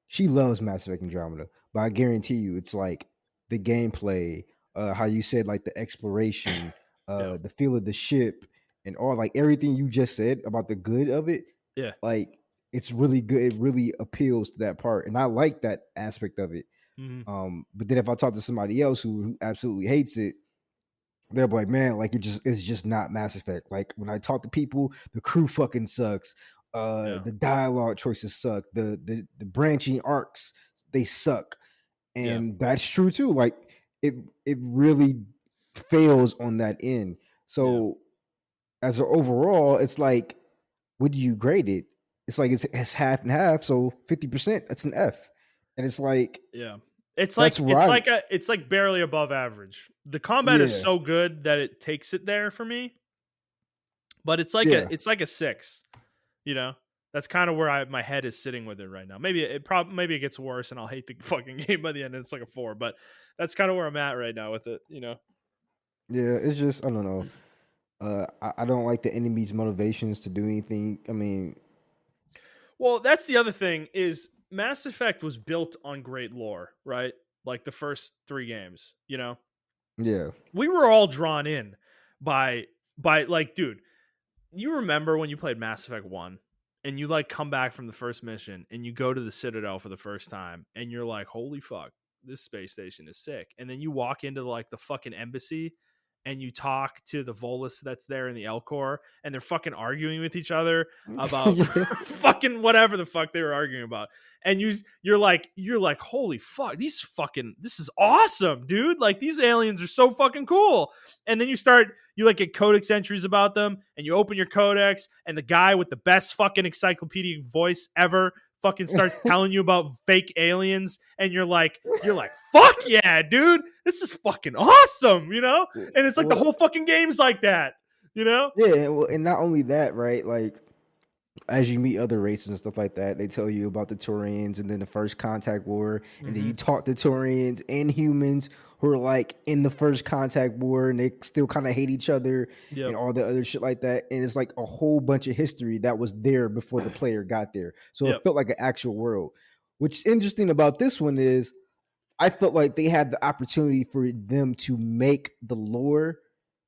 she loves Mass Effect Andromeda, but I guarantee you it's like the gameplay, how you said, like the exploration, Yeah. the feel of the ship, and all, like, everything you just said about the good of it. Yeah. Like, it's really good. It really appeals to that part, and I like that aspect of it. Hmm. But then if I talk to somebody else who absolutely hates it, they'll be like, man, like, it's just not Mass Effect. Like, when I talk to people, the crew fucking sucks. Yeah. The dialogue choices suck. The branching arcs, they suck. Yeah. And that's true too. Like, it really fails on that end. Yeah. So as an overall, it's like, what do you grade it? It's like it's half and half. So 50%, that's an F. And it's like, Yeah. It's that's like it's right. like a it's like barely above average. The combat is Yeah. so good that it takes it there for me, but Yeah. it's like a 6, you know. That's kind of where my head is sitting with it right now. Maybe it gets worse and I'll hate the fucking game by the end and it's like a 4, but that's kind of where I'm at right now with it, you know. Yeah, it's just I don't know. I don't like the enemy's motivations to do anything. I mean, Well, that's the other thing is Mass Effect was built on great lore, right? Like the first 3 games, you know. yeah, We were all drawn in by like, dude, you remember when you played Mass Effect 1 and you like come back from the first mission and you go to the Citadel for the first time and you're like, holy fuck, this space station is sick. And then you walk into like the fucking embassy and you talk to the Volus that's there in the Elcor and they're fucking arguing with each other about yeah, fucking whatever the fuck they were arguing about. And you're like, holy fuck, this is awesome, dude. Like these aliens are so fucking cool. And then you like get codex entries about them and you open your codex and the guy with the best fucking encyclopedic voice ever fucking starts telling you about fake aliens and you're like fuck yeah, dude, this is fucking awesome, you know. And it's like the well, whole fucking game's like that, you know. yeah. Well, and not only that, right? Like as you meet other races and stuff like that, they tell you about the Turians and then the first contact war, and then you Mm-hmm. talk to Turians and humans who are like in the first contact war and they still kind of hate each other Yep. and all the other shit like that. And it's like a whole bunch of history that was there before the player got there. So it Yep. felt like an actual world. What's interesting about this one is I felt like they had the opportunity for them to make the lore.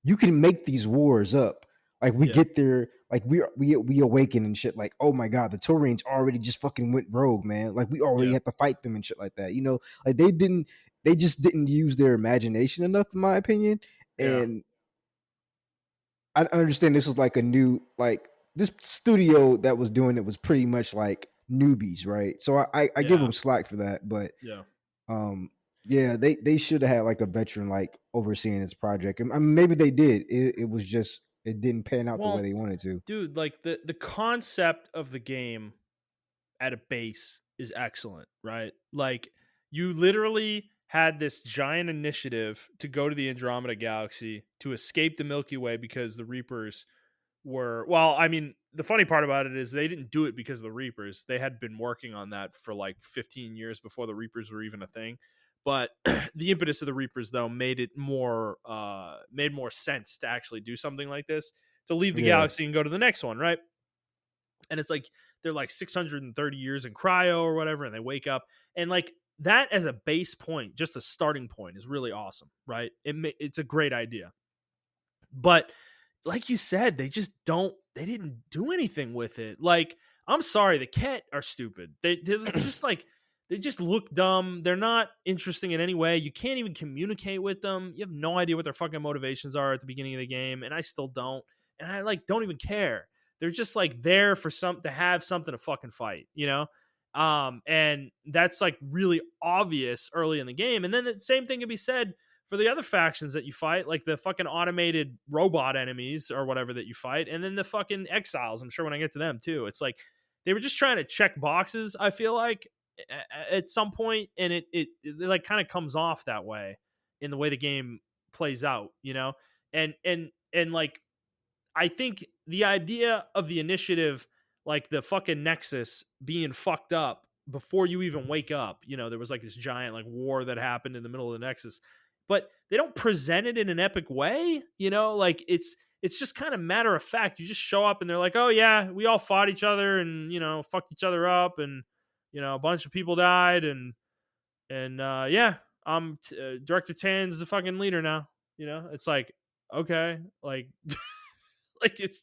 You can make these wars up. Like we Yeah. get there, like we awaken and shit. Like oh my god, the Turians already just fucking went rogue, man. Like we already Yeah. have to fight them and shit like that. You know, like they just didn't use their imagination enough, in my opinion. Yeah. And I understand this was like a new like this studio that was doing it was pretty much like newbies, right? So I give Yeah. them slack for that, but Yeah. um, yeah, they should have had like a veteran like overseeing this project. I mean, maybe they did. It was just it didn't pan out the way Well, they wanted to. dude, like the concept of the game at a base is excellent, right? Like you literally had this giant initiative to go to the Andromeda galaxy to escape the Milky Way because the Reapers were, well, I mean, the funny part about it is they didn't do it because of the Reapers. They had been working on that for like 15 years before the Reapers were even a thing. But the impetus of the Reapers though made more sense to actually do something like this, to leave the Yeah, galaxy and go to the next one, right? And it's like they're like 630 years in cryo or whatever, and they wake up and like that as a base point, just a starting point, is really awesome, right? It's a great idea, but like you said, they didn't do anything with it. Like I'm sorry, the Ket are stupid. They're just like they just look dumb. They're not interesting in any way. You can't even communicate with them. You have no idea what their fucking motivations are at the beginning of the game, and I still don't. And I like don't even care. They're just like there for to have something to fucking fight, you know? And that's like really obvious early in the game. And then the same thing can be said for the other factions that you fight, like the fucking automated robot enemies or whatever that you fight, and then the fucking exiles. I'm sure when I get to them too, it's like they were just trying to check boxes. I feel like at some point, and it like kind of comes off that way in the way the game plays out, you know. And like I think the idea of the initiative, like the fucking Nexus being fucked up before you even wake up, you know, there was like this giant like war that happened in the middle of the Nexus, but they don't present it in an epic way, you know, like it's just kind of matter of fact. You just show up and they're like, oh yeah, we all fought each other and you know fucked each other up and you know a bunch of people died and yeah, I'm Director Tan's the fucking leader now. You know, it's like okay, like like it's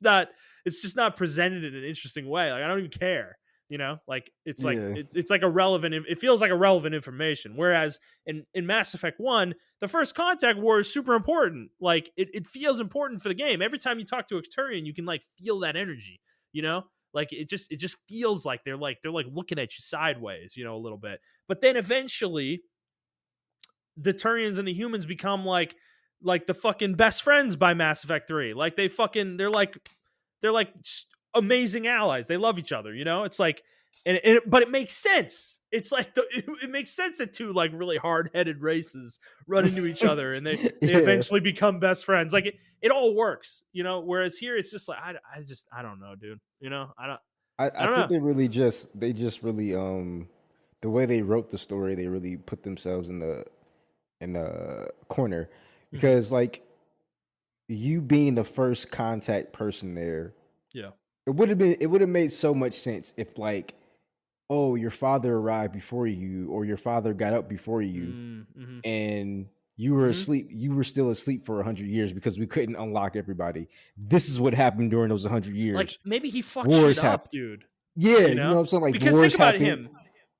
just not presented in an interesting way. Like I don't even care, you know, like yeah, it's like irrelevant. It feels like irrelevant information. Whereas in Mass Effect 1, the first contact war is super important. Like it feels important for the game. Every time you talk to a Turian, you can like feel that energy, you know? Like it just feels like they're like looking at you sideways, you know, a little bit. But then eventually the Turians and the humans become like the fucking best friends by Mass Effect 3. Like they're like amazing allies. They love each other, you know? It's like, but it makes sense. It's like it makes sense that two like really hard-headed races run into each other and they Yeah, eventually become best friends. Like it all works, you know? Whereas here it's just like I don't know, dude. You know? I I don't think know. they just really the way they wrote the story, they really put themselves in the corner Mhm. because like you being the first contact person there, Yeah. it would have made so much sense if like, oh, your father arrived before you or your father got up before you Mhm. and you were Mhm. asleep, you were still asleep for 100 years because we couldn't unlock everybody. This is what happened during those 100 years. Like maybe he fucked shit Wars up, happen. dude. Yeah, You you know know? what I'm saying? Like Because wars happen.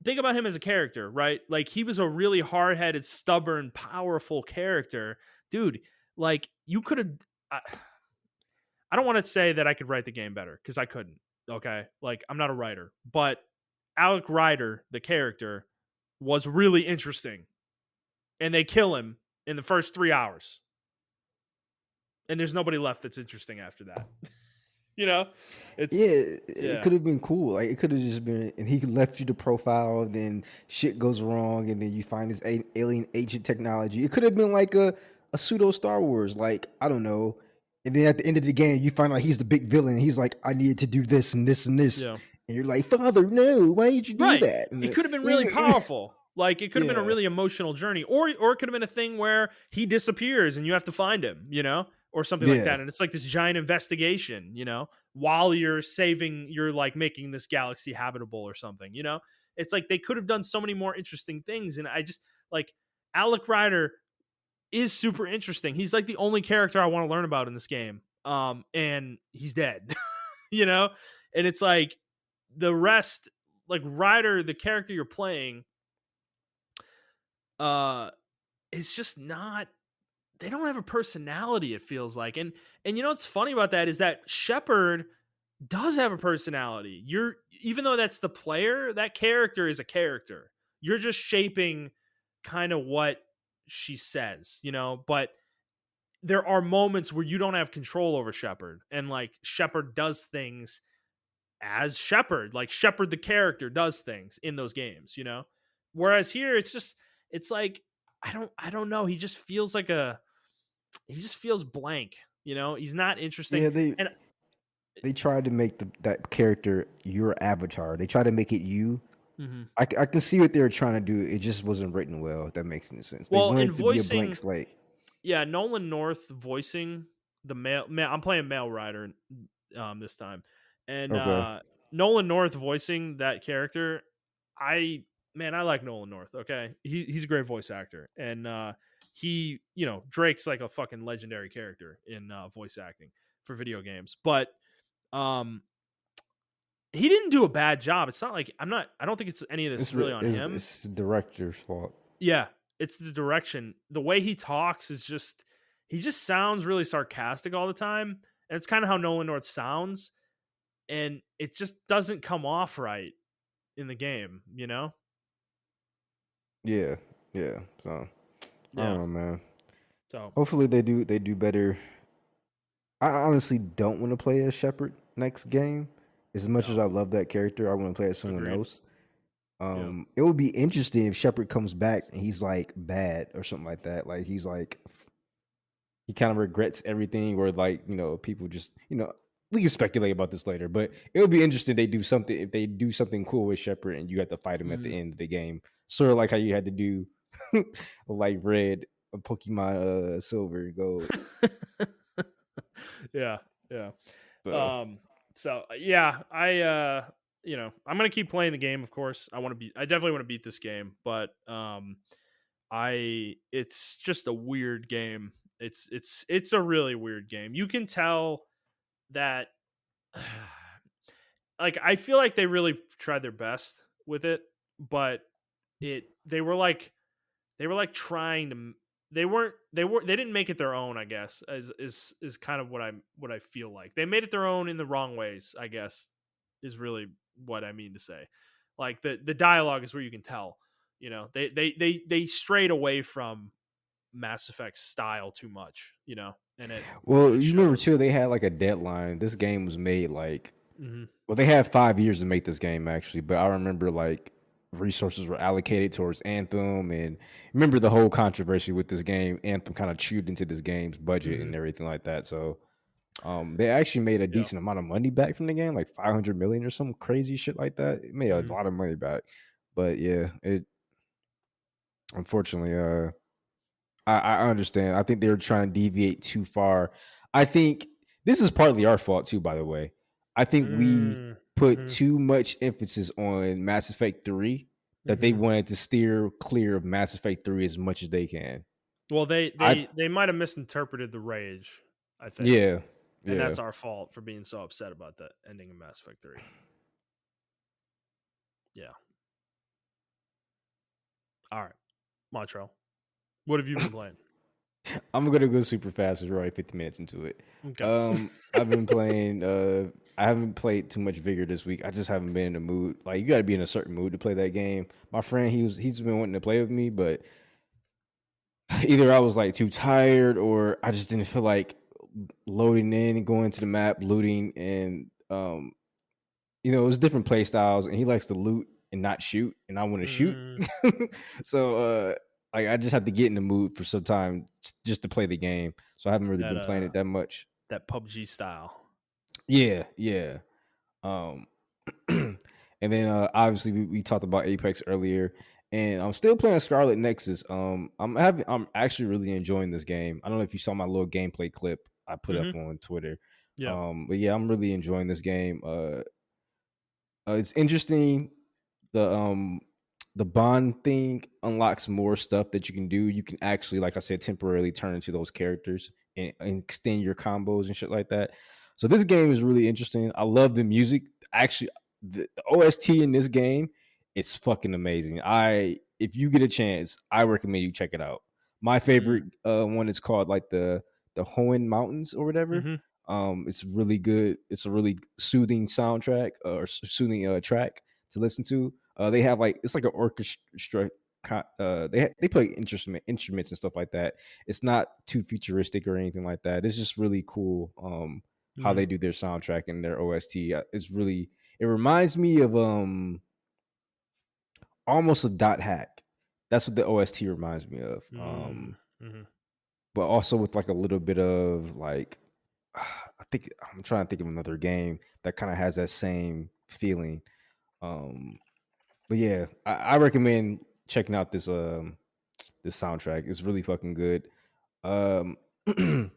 think about him as a character, right? Like he was a really hard-headed, stubborn, powerful character. Dude, like you could have I don't want to say that I could write the game better because I couldn't. Okay. Like I'm not a writer, but Alec Ryder, the character, was really interesting. And they kill him in the first 3 hours. And there's nobody left that's interesting after that. You know? Yeah, It's it yeah. could have been cool. Like it could have just been, and he left you the profile. Then shit goes wrong, and then you find this alien agent technology. It could have been like a pseudo Star Wars. Like I don't know. And then at the end of the game, you find out he's the big villain. He's like, I needed to do this and this and this, Yeah. and you're like, Father, no, why did you do Right. that? And It could have been really then, powerful. Like it could have been a yeah, really emotional journey, or it could have been a thing where he disappears and you have to find him, you know, or something like yeah, that. And it's like this giant investigation, you know, while you're like making this galaxy habitable or something, you know. It's like they could have done so many more interesting things, and I just like Alec Ryder is super interesting. He's like the only character I want to learn about in this game, and he's dead, you know, and it's like the rest like Ryder, the character you're playing, uh, is just not. They don't have a personality. It feels like, and you know what's funny about that is that Shepard does have a personality. You're even though that's the player, that character is a character. You're just shaping kind of what she says, you know. But there are moments where you don't have control over Shepard, and like Shepard does things as Shepard. Like Shepard the character does things in those games, you know? Whereas here it's like I don't know. He just feels blank, you know? He's not interesting. yeah. And They tried to make that character your avatar. They tried to make it you. mhm. I can see what they were trying to do. It just wasn't written well. If that makes any sense. They Well, in wanted it to be a blank voicing, slate. yeah, Nolan North voicing the male I'm playing male rider this time. And Okay. Nolan North voicing that character, I I like Nolan North. Okay, he's a great voice actor, and he Drake's like a fucking legendary character in voice acting for video games. But um, he didn't do a bad job. It's not like I don't think it's any of this is really on him. It's the director's fault. Yeah, it's the direction. The way he talks is just he just sounds really sarcastic all the time, and it's kind of how Nolan North sounds, and it just doesn't come off right in the game. You know? Yeah, yeah. So I don't Yeah. know, man. So Hopefully they do better. I honestly don't want to play as Shepard next game. As much as no, I love that character, I want to play as someone agreed. else. Yeah. It would be interesting if Shepard comes back and he's like bad or something like that. Like he's like he kind of regrets everything, or like people just we can speculate about this later, but it would be interesting they do something if they do something cool with Shepard and you have to fight him at the Mhm. end of the game, sort of like how you had to do like red Pokemon Silver and Gold. Yeah. Yeah. So Um. So yeah, I'm gonna keep playing the game. Of course, I definitely want to beat this game, but it's just a weird game. It's a really weird game. You can tell that like I feel like they really tried their best with it, but it they were like trying to they didn't make it their own, I guess. Is kind of what I feel like. They made it their own in the wrong ways, I guess. Is really what I mean to say. Like the dialogue is where you can tell, they strayed away from Mass Effect style too much, and well, it you remember shows. too, they had like a deadline. This game was made like Hmm. Well, they had 5 years to make this game actually, but I remember like resources were allocated towards Anthem, and remember the whole controversy with this game. Anthem kind of chewed into this game's budget Hmm. and everything like that. So they actually made a Yeah. decent amount of money back from the game, like 500 million or some crazy shit like that. It made a Hmm. lot of money back, but yeah, it unfortunately, I understand. I think they were trying to deviate too far. I think this is partly our fault too, by the way. I think we put Mm-hmm. too much emphasis on Mass Effect 3 that they Hmm. wanted to steer clear of Mass Effect 3 as much as they can. Well, they I they they might have misinterpreted the rage, I think, yeah, and yeah. that's our fault for being so upset about the ending of Mass Effect 3. Yeah. All right, Montrell, what have you been playing? I'm gonna go super fast. We're already 50 minutes into it. Okay. I've been playing. I haven't played too much Vigor this week. I just haven't been in the mood. Like you got to be in a certain mood to play that game. My friend, he's been wanting to play with me, but either I was like too tired or I just didn't feel like loading in and going to the map, looting, and it was different play styles, and he likes to loot and not shoot, and I want to shoot. Mm, So like I just have to get in the mood for some time just to play the game. So I haven't really that been playing it that much. that PUBG style. Yeah, yeah. Um and then obviously we talked about Apex earlier, and I'm still playing Scarlet Nexus. I'm actually really enjoying this game. I don't know if you saw my little gameplay clip I put up Hmm. on Twitter. Yeah. But yeah, I'm really enjoying this game. It's interesting. The bond thing unlocks more stuff that you can do. You can actually, like I said, temporarily turn into those characters and extend your combos and shit like that. So this game is really interesting. I love the music. Actually, the OST in this game is fucking amazing. If you get a chance, I recommend you check it out. My Mm, favorite one is called like the Hoenn Mountains or whatever. hmm. It's really good. It's a really soothing soundtrack or soothing track to listen to. They have like it's like an orchestra. They play instruments and stuff like that. It's not too futuristic or anything like that. It's just really cool. How Hmm. they do their soundtrack and their OST. It's really it reminds me of almost a dot hack. That's what the OST reminds me of. Mm, hmm. But also with like a little bit of like I think I'm trying to think of another game that kind of has that same feeling. Um, but yeah, I recommend checking out this soundtrack. It's really fucking good. Um, the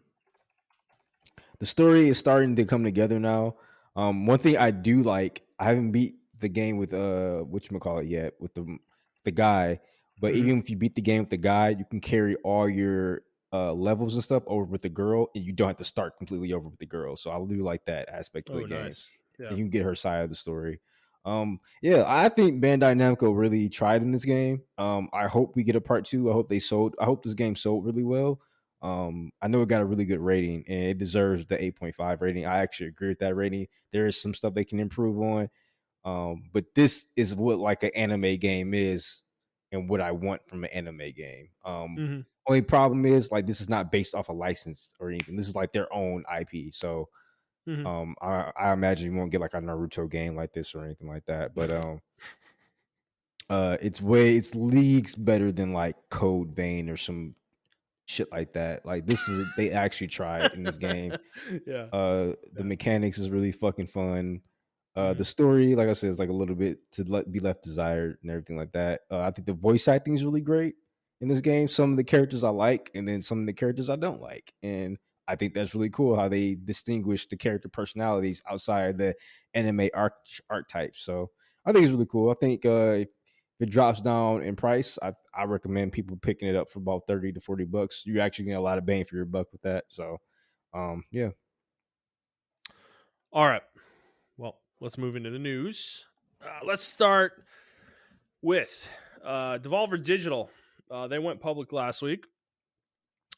story is starting to come together now. One thing I do like, I haven't beat the game with whatchamacallit yet with the guy, but Hmm. even if you beat the game with the guy, you can carry all your levels and stuff over with the girl, and you don't have to start completely over with the girl. So I do like that aspect of the Oh, game, nice. Yeah. and you can get her side of the story. Yeah, I think Bandai Namco really tried in this game. I hope we get a part two. I hope this game sold really well. I know it got a really good rating and it deserves the 8.5 rating. I actually agree with that rating. There is some stuff they can improve on. But this is what like an anime game is and what I want from an anime game. Hmm. Only problem is like this is not based off a license or anything. This is like their own IP. So Hmm. I imagine you won't get like a Naruto game like this or anything like that. But it's leagues better than like Code Vein or some shit like that. Like they actually tried in this game. Yeah. The Yeah. mechanics is really fucking fun. Hmm. The story, like I said, is like a little bit be left desired and everything like that. I think the voice acting is really great in this game. Some of the characters I like, and then some of the characters I don't like, and I think that's really cool how they distinguish the character personalities outside the anime archetypes. So I think it's really cool. I think if it drops down in price, I recommend people picking it up for about 30 to $40. You actually get a lot of bang for your buck with that. So yeah. All right. Well, let's move into the news. Let's start with Devolver Digital. They went public last week,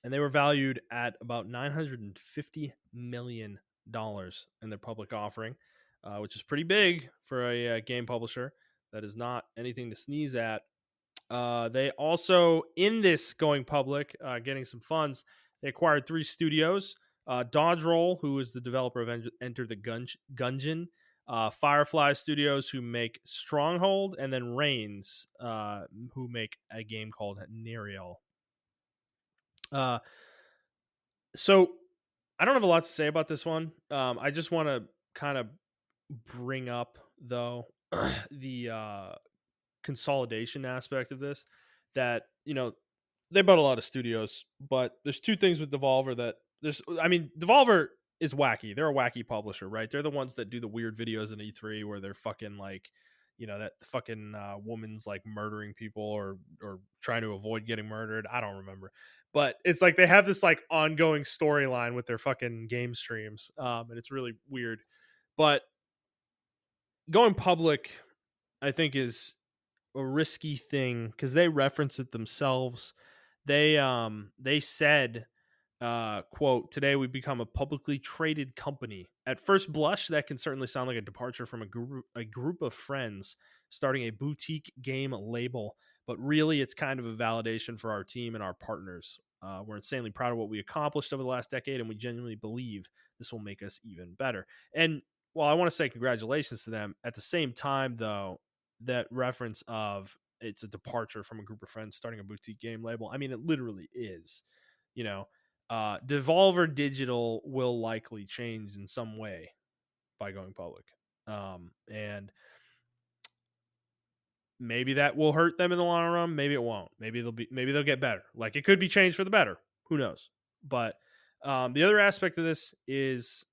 and they were valued at about $950 million in their public offering, which is pretty big for a game publisher. That is not anything to sneeze at. They also, in this going public, getting some funds, they acquired 3 studios. Dodge Roll, who is the developer of Enter the Gungeon, Firefly Studios, who make Stronghold, and then Reigns, who make a game called Nerial. So I don't have a lot to say about this one. I just want to kind of bring up, though, the consolidation aspect of this. That, they bought a lot of studios, but there's two things with Devolver that Devolver is wacky. They're a wacky publisher, right? They're the ones that do the weird videos in E3 where they're fucking like, that fucking woman's like murdering people or trying to avoid getting murdered. I don't remember, but it's like they have this like ongoing storyline with their fucking game streams, and it's really weird. But going public, I think, is a risky thing because they reference it themselves. They said, quote, "Today we become a publicly traded company. At first blush, that can certainly sound like a departure from a group of friends starting a boutique game label, but really it's kind of a validation for our team and our partners. We're insanely proud of what we accomplished over the last decade, and we genuinely believe this will make us even better." And while I want to say congratulations to them, at the same time, though, that reference of it's a departure from a group of friends starting a boutique game label, I mean, it literally is. Devolver Digital will likely change in some way by going public. And maybe that will hurt them in the long run. Maybe it won't. Maybe they'll get better. Like, it could be changed for the better. Who knows? But the other aspect of this is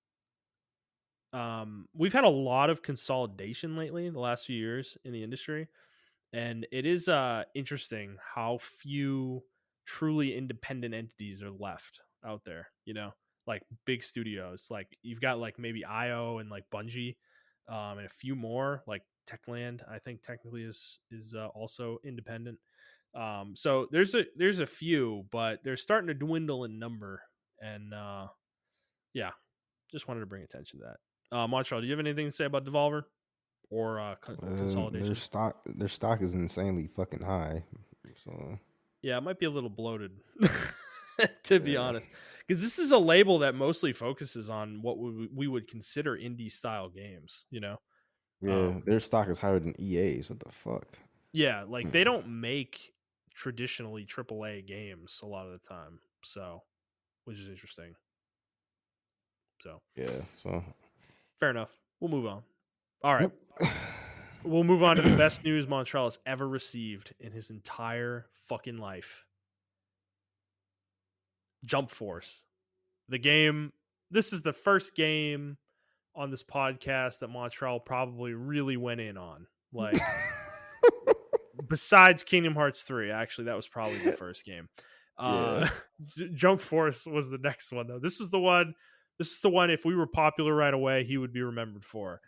we've had a lot of consolidation lately in the last few years in the industry. And it is interesting how few truly independent entities are left out there, like big studios. Like, you've got like maybe IO and like Bungie, and a few more, like Techland, I think technically is also independent. So there's a few, but they're starting to dwindle in number. And yeah, just wanted to bring attention to that. Montreal, do you have anything to say about Devolver or consolidation? Their stock is insanely fucking high. So Yeah, it might be a little bloated, to be yeah, honest, because this is a label that mostly focuses on what we would consider indie style games. their stock is higher than EA's. What the fuck? Yeah, like they don't make traditionally AAA games a lot of the time, so, which is interesting. So Yeah, so fair enough. We'll move on. All right. yep. We'll move on to the best news Montrell has ever received in his entire fucking life. Jump Force. The game. This is the first game on this podcast that Montrell probably really went in on. Like, besides Kingdom Hearts 3, actually, that was probably the first game. Yeah. Jump Force was the next one, though. This is the one, if we were popular right away, he would be remembered for.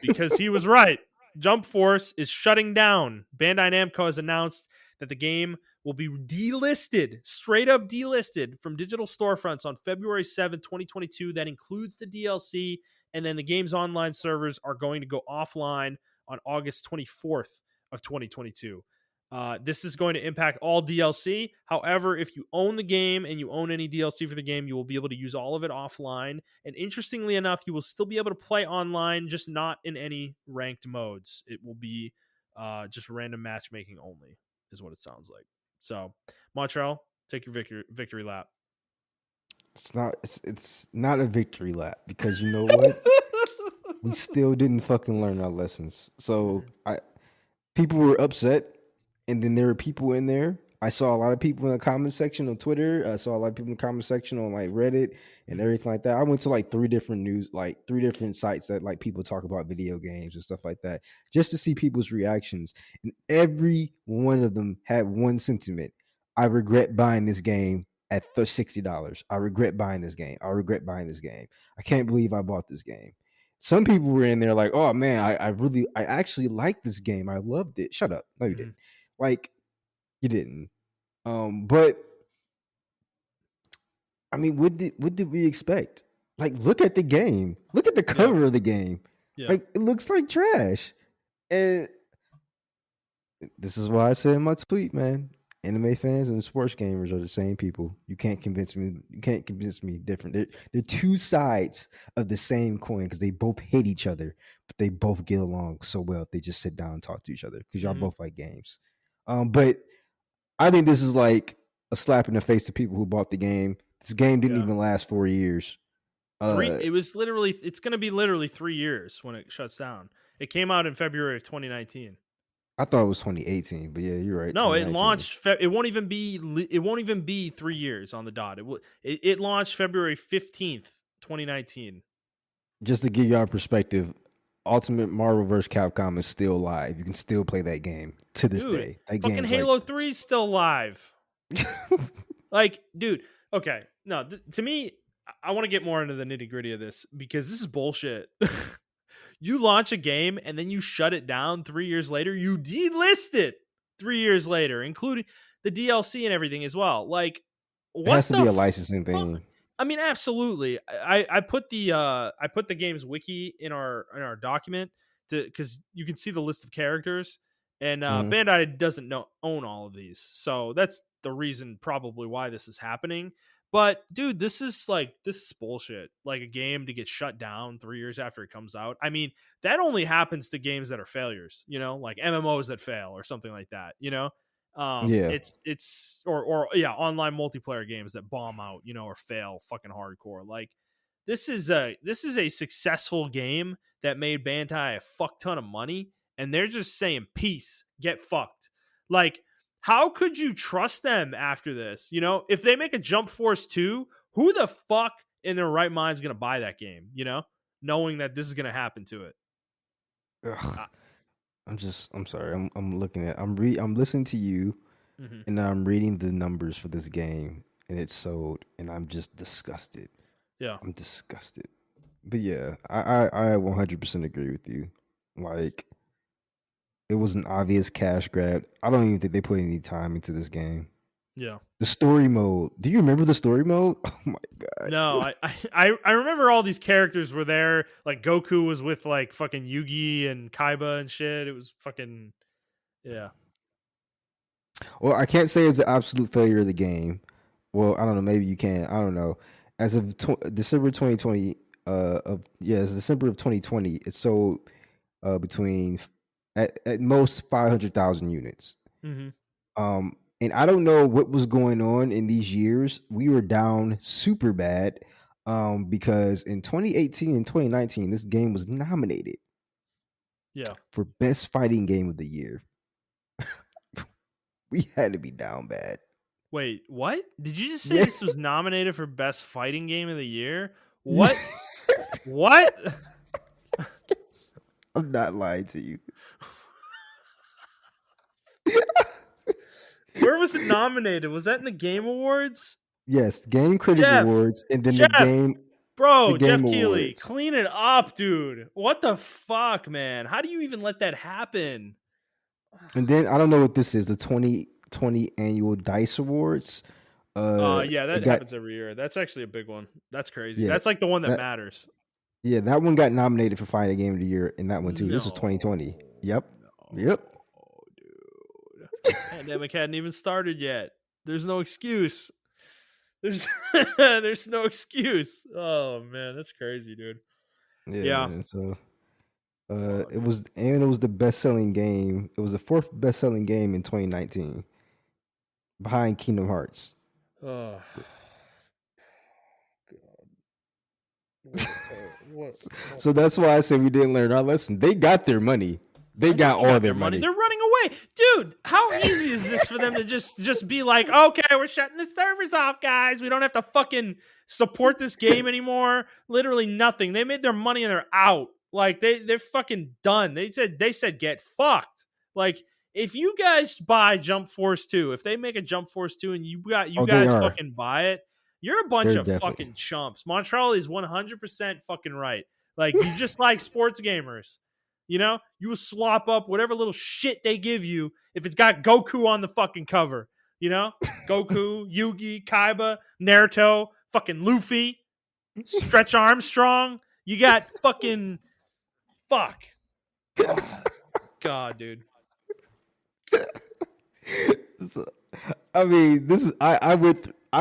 Because he was right. Jump Force is shutting down. Bandai Namco has announced that the game will be delisted, straight up delisted from digital storefronts on February 7th, 2022. That includes the DLC, and then the game's online servers are going to go offline on August 24th of 2022. This is going to impact all DLC. However, if you own the game and you own any DLC for the game, you will be able to use all of it offline. And interestingly enough, you will still be able to play online, just not in any ranked modes. It will be just random matchmaking only, is what it sounds like. So, Montreal, take your victory lap. It's not a victory lap, because you know what? We still didn't fucking learn our lessons. So people were upset, and then there were people in there. I saw a lot of people in the comment section on Twitter. I saw a lot of people in the comment section on like Reddit and everything like that. I went to like three different sites that like people talk about video games and stuff like that, just to see people's reactions. And every one of them had one sentiment: I regret buying this game at $60. I regret buying this game. I regret buying this game. I can't believe I bought this game. Some people were in there like, oh man, I actually liked this game. I loved it. Shut up. No, you didn't. Like, you didn't. But I mean, what did we expect? Like, look at the game. Look at the cover of the game. Yeah. Like, it looks like trash. And this is why I said in my tweet, man, anime fans and sports gamers are the same people. You can't convince me. You can't convince me different. They're two sides of the same coin because they both hate each other, but they both get along so well. If they just sit down and talk to each other because y'all Mhm. both like games. But I think this is like a slap in the face to people who bought the game. This game didn't Yeah. even last 4 years. It was literally it's going to be literally 3 years when it shuts down. It came out in February of 2019. I thought it was 2018, but yeah, you're right. No, it 2019. launched it won't even be 3 years on the dot. It launched February 15th, 2019. Just to give y'all perspective, Ultimate Marvel vs. Capcom is still live. You can still play that game to this Dude, day. That fucking game's like Halo 3 is still live. Like, dude, okay. No, to me, I want to get more into the nitty-gritty of this because this is bullshit. You launch a game and then you shut it down 3 years later. You delist it 3 years later, including the DLC and everything as well. Like, it has what to the be a licensing fuck? thing. I mean, absolutely. I put the game's wiki in our document to because you can see the list of characters, and Mhm. Bandai doesn't own all of these, so that's the reason probably why this is happening. But dude, this is bullshit. Like a game to get shut down 3 years after it comes out. I mean, that only happens to games that are failures, like MMOs that fail or something like that. Yeah. It's or yeah, online multiplayer games that bomb out, or fail fucking hardcore. Like this is a successful game that made Bandai a fuck ton of money, and they're just saying peace, get fucked. Like, how could you trust them after this? If they make a Jump Force 2, who the fuck in their right mind is gonna buy that game? Knowing that this is gonna happen to it. Ugh. Uh, I'm sorry. I'm looking at I'm listening to you mhm. and I'm reading the numbers for this game and it's sold and I'm just disgusted. Yeah. I'm disgusted. But yeah, I 100% agree with you. Like it was an obvious cash grab. I don't even think they put any time into this game. Yeah. The story mode. Do you remember the story mode? Oh my god. No, I remember all these characters were there. Like Goku was with like fucking Yugi and Kaiba and shit. It was fucking yeah. Well, I can't say it's an absolute failure of the game. Well, I don't know. Maybe you can. I don't know. As of December 2020, it's December of 2020. It sold between at most 500,000 units. Hmm. And I don't know what was going on in these years. We were down super bad. Because in 2018 and 2019, this game was nominated Yeah. for best fighting game of the year. We had to be down bad. Wait, what? Did you just say Yeah. this was nominated for best fighting game of the year? What? What? I'm not lying to you. Where was it nominated? Was that in the Game Awards? Yes, Game Critic Jeff, Awards, and then Jeff, the bro, Game Jeff Keighley, Awards, clean it up, dude. What the fuck, man? How do you even let that happen? and then I don't know what this is. The 2020 annual Dice Awards. Yeah, It that got happens every year. That's actually a big one. That's crazy. yeah That's like the one that that matters. yeah that one got nominated for Fighting Game of the Year, and that one too. This was No, 2020. Yep, no, yep. dude. Pandemic hadn't even started yet. There's no excuse. There's there's no excuse. Oh man, that's crazy, dude. Yeah, Yeah. man. So Fuck. it was the best selling game. It was the fourth best selling game in 2019, behind Kingdom Hearts. Oh, God. What a what? So that's why I said we didn't learn our lesson. They got their money. They I know got they all got their their money. money. They're running away, dude. How easy is this for them to just be like, okay, we're shutting the servers off, guys. We don't have to fucking support this game anymore. Literally nothing. They made their money and they're out. Like they're fucking done. They said get fucked. Like if you guys buy Jump Force 2, if they make a Jump Force 2 and you Oh, they guys are. fucking buy it, you're a bunch They're of definitely. fucking chumps. Montreal is 100% fucking right. Like you just like sports gamers. You will slop up whatever little shit they give you if it's got Goku on the fucking cover. Goku, Yugi, Kaiba, Naruto, fucking Luffy, Stretch Armstrong. You got fucking fuck. Oh, God, dude. So, I mean, this is I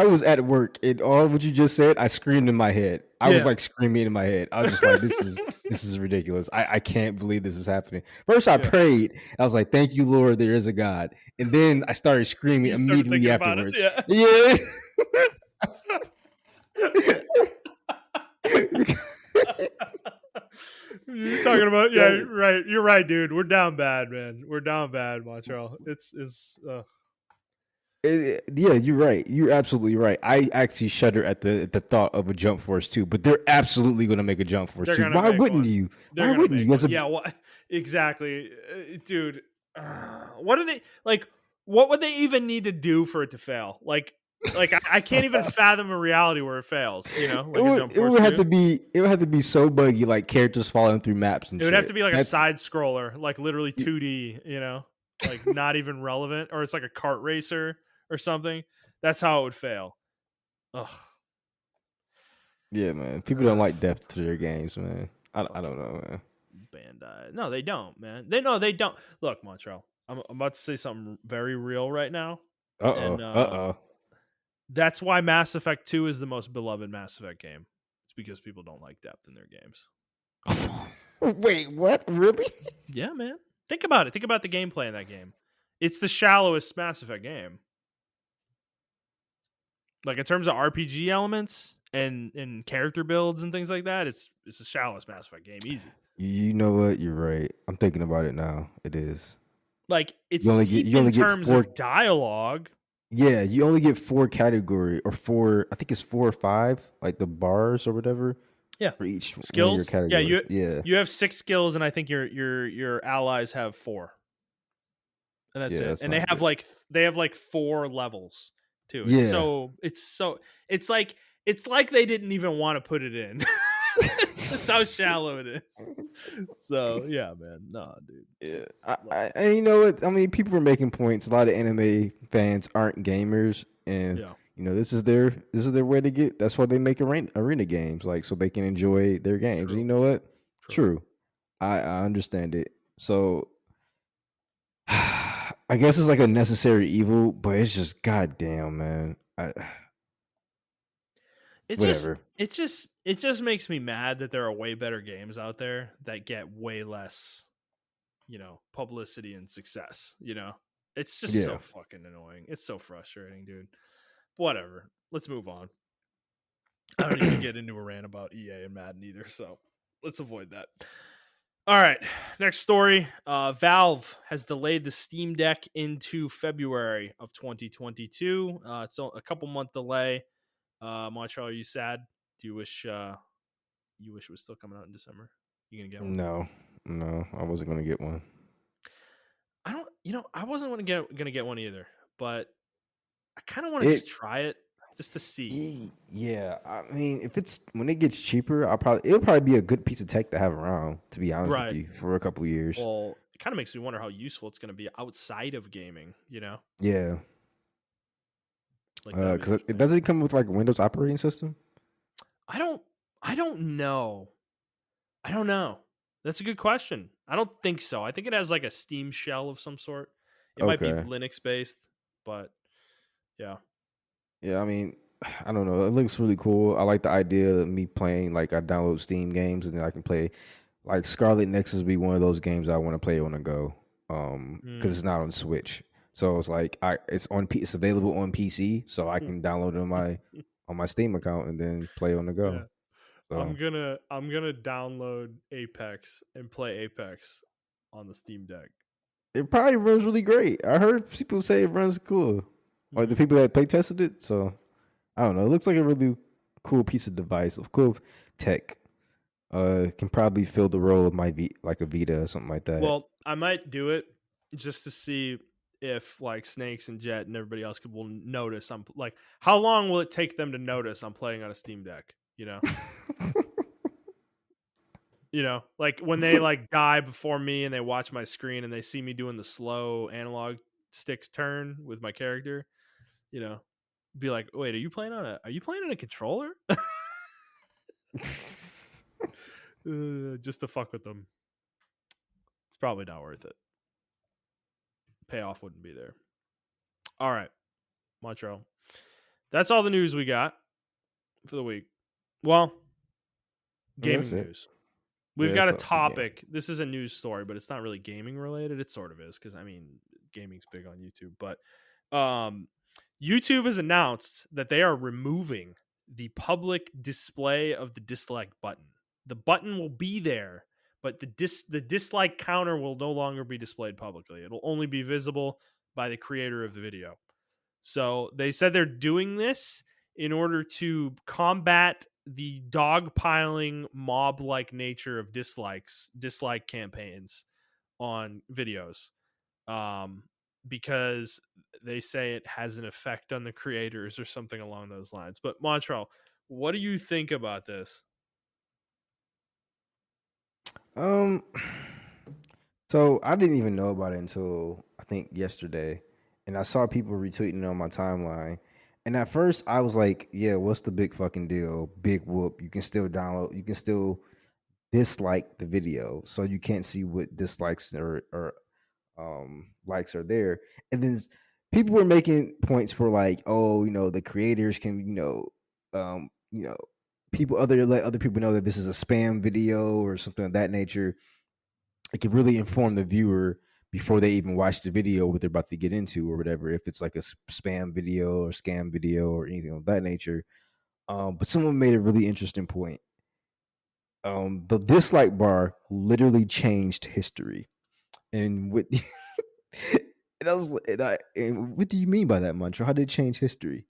was at work and all what you just said, I screamed in my head. I was Yeah. like screaming in my head. I was just like, this is ridiculous. I can't believe this is happening. First I Yeah. prayed. I was like, thank you, Lord, there is a God. And then I started screaming You started immediately thinking about it. afterwards. Yeah. Yeah. You're talking about, yeah, That- right. You're right, dude. We're down bad, man. We're down bad, Montrell. yeah, you're right. You're absolutely right. I actually shudder at the thought of a Jump Force 2, but they're absolutely going to make a Jump Force They're 2. gonna Why make wouldn't one. you? They're Why gonna wouldn't make you? As one. a Yeah, what exactly, dude? What do they like? What would they even need to do for it to fail? I can't even fathom a reality where it fails. You know, like a Jump it Force would have 2. to be so buggy, like characters falling through maps and It would have to shit. be like a That's side scroller, like literally 2D. You know, like not even relevant, or it's like a kart racer or something. That's how it would fail. Ugh. yeah, man. People don't like Fuck, depth to their games, man. I don't fucking know, man. Bandai. No, they don't, man. They don't. Look, Montreal. I'm about to say something very real right now, and Uh that's why Mass Effect 2 is the most beloved Mass Effect game. It's because people don't like depth in their games. oh. Wait, what? Really? Yeah, man. Think about it. Think about the gameplay in that game. It's the shallowest Mass Effect game. Like in terms of RPG elements and character builds and things like that, it's the shallowest Mass Effect game. Easy. You know what? You're right. I'm thinking about it now. It is. Like it's deep You in only get terms four. of dialogue. Yeah, you only get four category or four. I think it's 4 or 5, like the bars or whatever Yeah. for each one of your Skills. Yeah, categories. Yeah, you have 6 skills, and I think your allies have 4, and that's yeah, it. that And they sounds have good. like 4 levels too. Yeah. It's like they didn't even want to put it in. That's how shallow it is. So yeah, man, nah, dude. Yeah, It's like, and you know what? I mean, people are making points. A lot of anime fans aren't gamers, and yeah, this is their way to get. That's why they make arena games, like so they can enjoy their games. And you true, know what? true. True, I understand it. So I guess it's like a necessary evil, but it's just goddamn, man. It just Whatever. it just makes me mad that there are way better games out there that get way less, publicity and success, It's just Yeah. so fucking annoying. It's so frustrating, dude. Whatever. Let's move on. I don't need to get into a rant about EA and Madden either, so let's avoid that. All right, next story. Valve has delayed the Steam Deck into February of 2022. It's a couple month delay. Montreal, are you sad? Do you wish it was still coming out in December? You gonna get one? No, I wasn't gonna get one. I don't. I wasn't gonna get one either, but I kind of want to just It try it just to see. Yeah, I mean, if it's when it gets cheaper, it'll probably be a good piece of tech to have around. To be honest with Right. you, for a couple of years. Well, it kind of makes me wonder how useful it's going to be outside of gaming. Yeah, Like that'll be because it interesting. doesn't come with like a Windows operating system. I don't. I don't know. I don't know. That's a good question. I don't think so. I think it has like a Steam shell of some sort. It might be Okay. Linux based, but yeah. Yeah, I mean, I don't know. It looks really cool. I like the idea of me playing. Like I download Steam games and then I can play. Like Scarlet Nexus would be one of those games I want to play on the go. Because Mm. it's not on Switch, so it's like it's available on PC, so I can download it on my Steam account and then play on the Yeah. go. I'm So gonna download Apex and play Apex on the Steam Deck. it probably runs really great. I heard people say it runs cool, like the Mm. people that play tested it. So I don't know. It looks like a really cool piece of device, of cool tech. Can probably fill the role of like a Vita or something like that. Well, I might do it just to see if like Snakes and Jet and everybody else will notice. I'm like, how long will it take them to notice I'm playing on a Steam Deck? Like when they like die before me and they watch my screen and they see me doing the slow analog sticks turn with my character, you know, be like, wait, are you playing on a controller? Just to fuck with them. It's probably not worth it. Payoff wouldn't be there. All right. Montrell. That's all the news we got for the week. Well, And that's gaming it. news. Yeah, We've got that's a up the game. topic. This is a news story, but it's not really gaming related. It sort of is because I mean, gaming's big on YouTube. But um, YouTube has announced that they are removing the public display of the dislike button. The button will be there, but the dislike counter will no longer be displayed publicly. It'll only be visible by the creator of the video. So they said they're doing this in order to combat the dogpiling mob like nature of dislike campaigns on videos. Um, because they say it has an effect on the creators or something along those lines. But Montreal, what do you think about this? Um, so I didn't even know about it until I think yesterday, and I saw people retweeting on my timeline. And at first, I was like, "Yeah, what's the big fucking deal? Big whoop! You can still download. You can still dislike the video, so you can't see what dislikes or likes are there." And then people were making points for like, oh, the creators can, um, you know, people other let other people know that this is a spam video or something of that nature. It can really inform the viewer before they even watch the video what they're about to get into or whatever. If it's like a spam video or scam video or anything of that nature. But someone made a really interesting point. The dislike bar literally changed history, and what and I was and what do you mean by that, Mantra? How did it change history?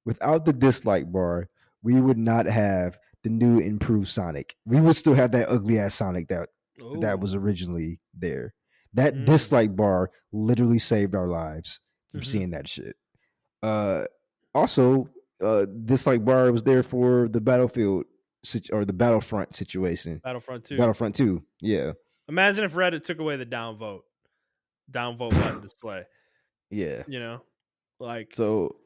Without the dislike bar, we would not have the new improved Sonic. We would still have that ugly ass Sonic that was Oh, originally there. That mm, dislike bar literally saved our lives from mm-hmm. seeing that shit. Uh, Also, dislike bar was there for the battlefield or the Battlefront situation. Battlefront 2. Battlefront 2. Yeah. Imagine if Reddit took away the downvote button display. Yeah. You know, like So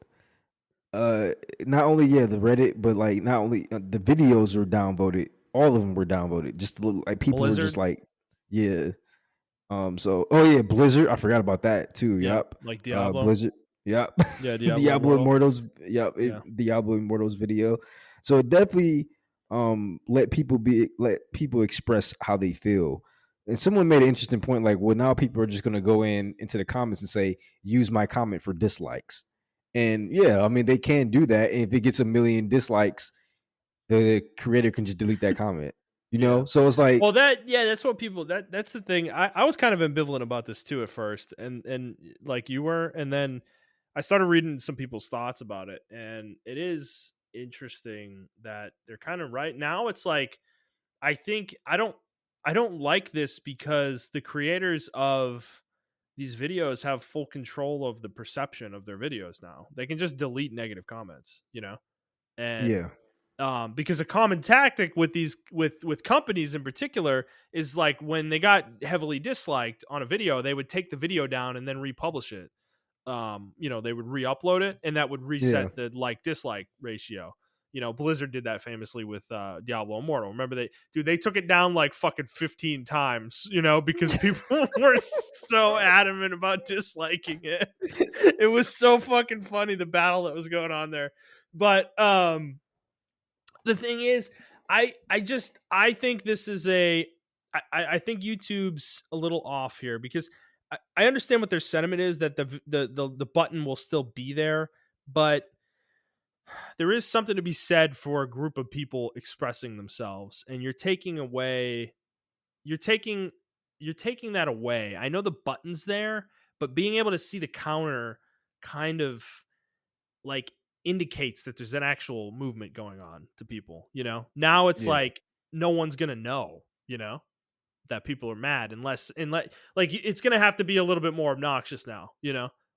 uh not only the Reddit, but like not only the videos were downvoted, all of them were downvoted. Just a little, like people were just Blizzard. like, yeah. So oh yeah, Blizzard, I forgot about that too. Yeah, Yep. like Diablo. Blizzard. Yep. Yeah, Diablo Diablo Immortal. Immortals. Yep. Yeah. Diablo Immortals video. So it definitely let people express how they feel. And someone made an interesting point, like, well, now people are just gonna go into the comments and say, use my comment for dislikes. And yeah, I mean they can do that. And if it gets a million dislikes, the creator can just delete that comment. Yeah. So it's Well, like, that's what people that's the thing. I was kind of ambivalent about this too at first, and like you were, and then I started reading some people's thoughts about it, and it is interesting that they're kind of right. Now it's like I think I don't like this because the creators of these videos have full control of the perception of their videos now. They can just delete negative comments, you know? And yeah, because a common tactic with these with companies in particular is like when they got heavily disliked on a video, they would take the video down and then republish it. They would re-upload it and that would yeah, reset the like dislike ratio. Blizzard did that famously with Diablo Immortal. Remember they took it down like fucking 15 times, because people were so adamant about disliking it. It was so fucking funny the battle that was going on there. But the thing is, I think this is I think YouTube's a little off here because I understand what their sentiment is that the button will still be there, but there is something to be said for a group of people expressing themselves, and you're taking you're taking that away. I know the button's there, but being able to see the counter kind of like indicates that there's an actual movement going on to people, Now it's yeah, like no one's going to know, that people are mad unless like it's going to have to be a little bit more obnoxious now,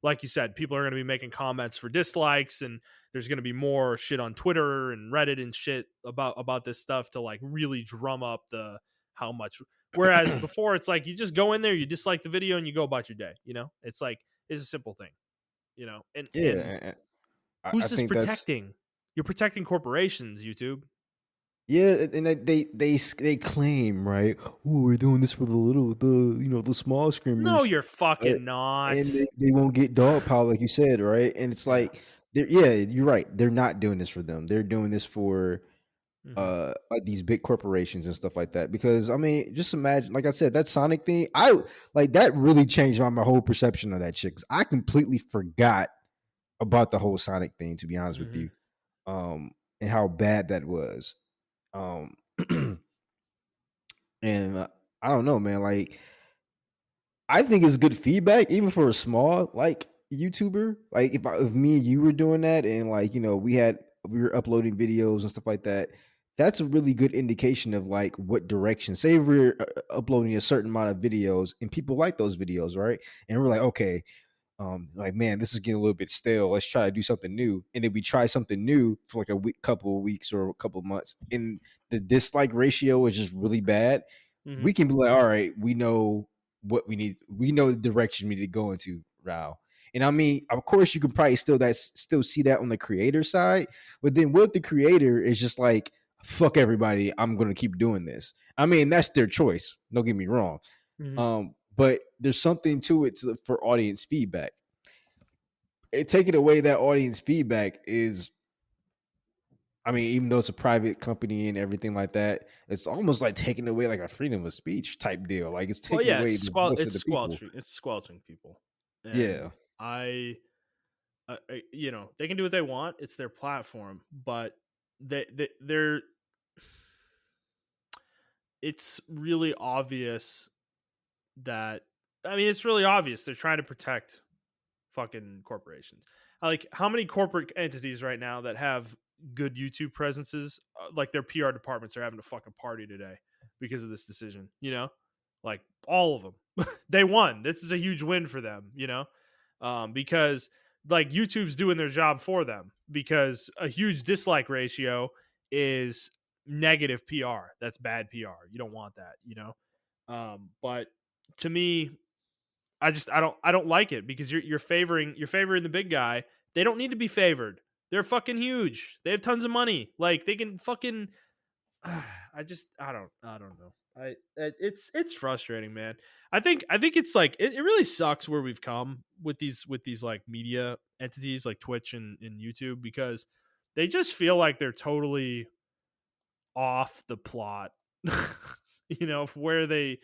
Like you said, people are going to be making comments for dislikes and there's going to be more shit on Twitter and Reddit and shit about this stuff to like really drum up the how much whereas before it's like you just go in there, you dislike the video and you go about your day, It's like it's a simple thing, and yeah. I who's this think that's protecting? You're protecting corporations, YouTube. Yeah, and they claim, right? Oh, we're doing this for the small No, screamers, you're uh, fucking and not. they won't get dog pile like you said, right? And it's Yeah. like, yeah, you're right. They're not doing this for them. They're doing this for Hmm. like these big corporations and stuff like that. Because I mean, just imagine, like I said, that Sonic thing, I like that really changed my whole perception of that shit. Because I completely forgot about the whole Sonic thing, to be honest with Hmm. you, and how bad that was. Um, and I don't know, man. Like, I think it's good feedback, even for a small like YouTuber. Like, if me and you were doing that, and like we were uploading videos and stuff like that, that's a really good indication of like what direction. Say we're uploading a certain amount of videos, and people like those videos, right? And we're like, okay, like, man, this is getting a little bit stale. Let's try to do something new. And then we try something new for like a week, couple of weeks or a couple of months, and the dislike ratio is just really bad. Hmm. We can be like, all right, we know what we need. We know the direction we need to go into, Rao. And I mean, of course, you can probably still see that on the creator side, but then what if the creator is just like, fuck everybody, I'm gonna keep doing this. I mean, that's their choice. Don't get me wrong. Hmm. But there's something to it for audience feedback. Taking away that audience feedback is, I mean, even though it's a private company and everything like that, it's almost like taking away like a freedom of speech type deal. Like, it's Well, taking yeah, away the voice of it's the people. squelching. It's squelching people, and Yeah. you know, they can do what they want. It's their platform, but they're it's really obvious that I mean, it's really obvious they're trying to protect fucking corporations. Like, how many corporate entities right now that have good YouTube presences, like their PR departments are having a fucking party today because of this decision, you know? Like, all of them. They won. This is a huge win for them, you know? Because like YouTube's doing their job for them, because a huge dislike ratio is negative PR. That's bad PR. You don't want that, you know? But to me, I don't like it, because you're favoring the big guy. They don't need to be favored. They're fucking huge. They have tons of money. Like, they can fucking. I don't know. It's frustrating, man. I think it's like it really sucks where we've come with these like media entities like Twitch and YouTube, because they just feel like they're totally off the plot. You know, of where they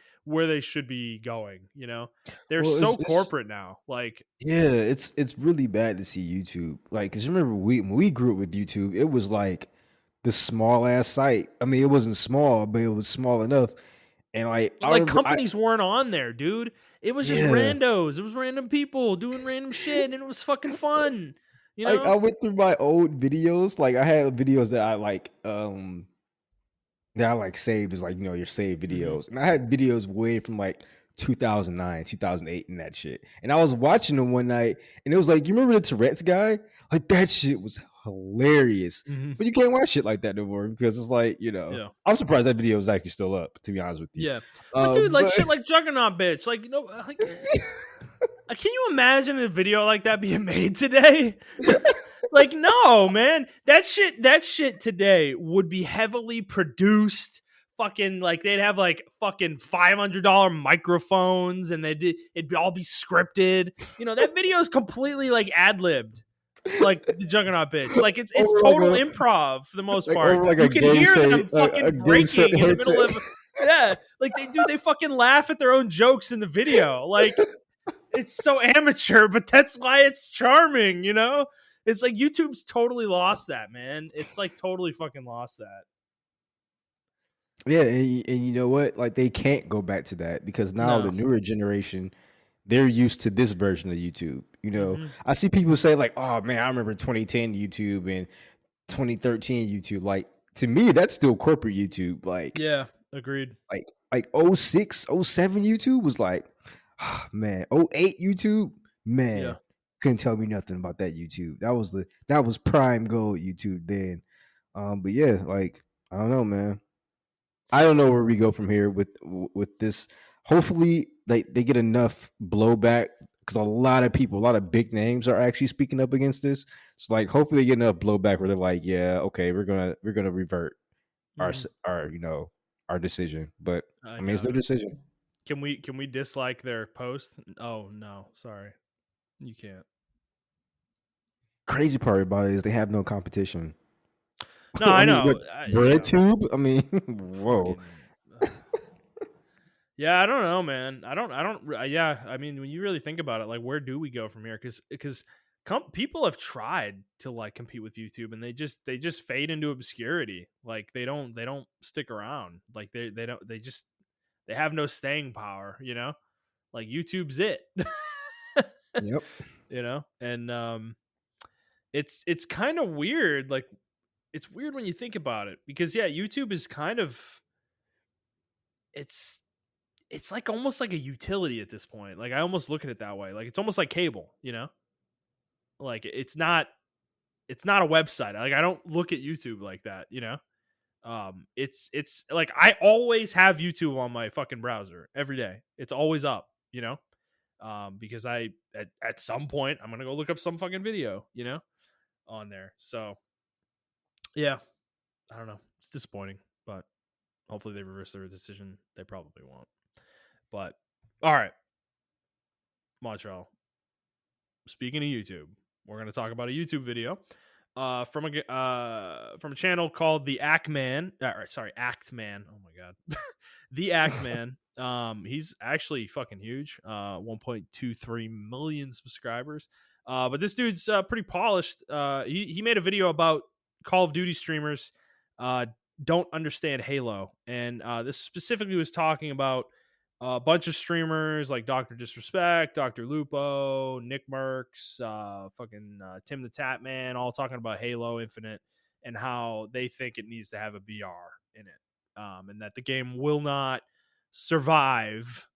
should be going, you know. They're Well, so it's corporate now, like. yeah, it's really bad to see YouTube. Like, cause remember when we grew up with YouTube, it was like the small ass site. I mean, it wasn't small, but it was small enough. And like, But I like, remember, companies weren't on there, dude. It was just yeah, randos. It was random people doing random shit, and it was fucking fun, you like know. I went through my old videos. Like, I had videos that I like, that I like saved as like, your saved Hmm. videos. And I had videos way from like 2009, 2008 and that shit. And I was watching them one night and it was like, you remember the Tourette's guy? Like, that shit was hilarious. Hmm. But you can't watch shit like that no more because it's like, Yeah. I'm surprised that video is actually still up, to be honest with you. Yeah, but dude, like But shit, like Juggernaut, bitch, like, you know, like, can you imagine a video like that being made today? Like, no, man. That shit today would be heavily produced. Fucking, like, they'd have like fucking $500 microphones, and it'd all be scripted. You know, that video is completely like ad libbed, like the Juggernaut bitch. Like, it's over like total a improv for the most like part. over like You a can game hear say them a fucking game set breaking in the middle headset. of. Yeah, like they fucking laugh at their own jokes in the video. Like, it's so amateur, but that's why it's charming, you know? It's like YouTube's totally lost that, man. It's like totally fucking lost that. Yeah, and you know what? Like, they can't go back to that because now the No. newer generation, they're used to this version of YouTube. Hmm. I see people say like, "Oh man, I remember 2010 YouTube and 2013 YouTube." Like, to me, that's still corporate YouTube. Yeah, agreed. Like oh 06, oh 07 YouTube was like, man, oh 08 YouTube, Yeah. man, couldn't tell me nothing about that YouTube. That was prime gold YouTube then. But yeah, like, I don't know, man. I don't know where we go from here with this. Hopefully, they get enough blowback because a lot of people, a lot of big names are actually speaking up against this. So like, hopefully, they get enough blowback where they're like, yeah, okay, we're gonna revert. Mhm. our our decision. But I I mean, it's doubt their it. decision. Can we dislike their post? Oh no, sorry, you can't. Crazy part about it is they have no competition. No, I I mean, what know. BreadTube? I mean, whoa. Fucking. Yeah, I don't know, man. Yeah, I mean, when you really think about it, like, where do we go from here? Because people have tried to like compete with YouTube, and they just fade into obscurity. Like they don't stick around. Like they don't they have no staying power. Like YouTube's it. Yep. And it's kind of weird. Like it's weird when you think about it because yeah, YouTube is kind of it's it's like almost like a utility at this point. Like I almost look at it that way. Like it's almost like cable. Like it's not a website. Like I don't look at YouTube like that. It's like I always have YouTube on my fucking browser every day. It's always up. Because at some point I'm gonna go look up some fucking video, on there. So yeah, I don't know. It's disappointing, but hopefully they reverse their decision. They probably won't. But all right, Montreal. Speaking of YouTube, we're going to talk about a YouTube video from a channel called the Act Man. Act Man. Oh my god, the Act Man. He's actually fucking huge. 1.23 million subscribers. But this dude's pretty polished. He made a video about Call of Duty streamers don't understand Halo, and this specifically was talking about a bunch of streamers like Dr. Disrespect, Dr. Lupo, Nick Merckx, fucking Tim the Tap Man, all talking about Halo Infinite and how they think it needs to have a BR in it, and that the game will not survive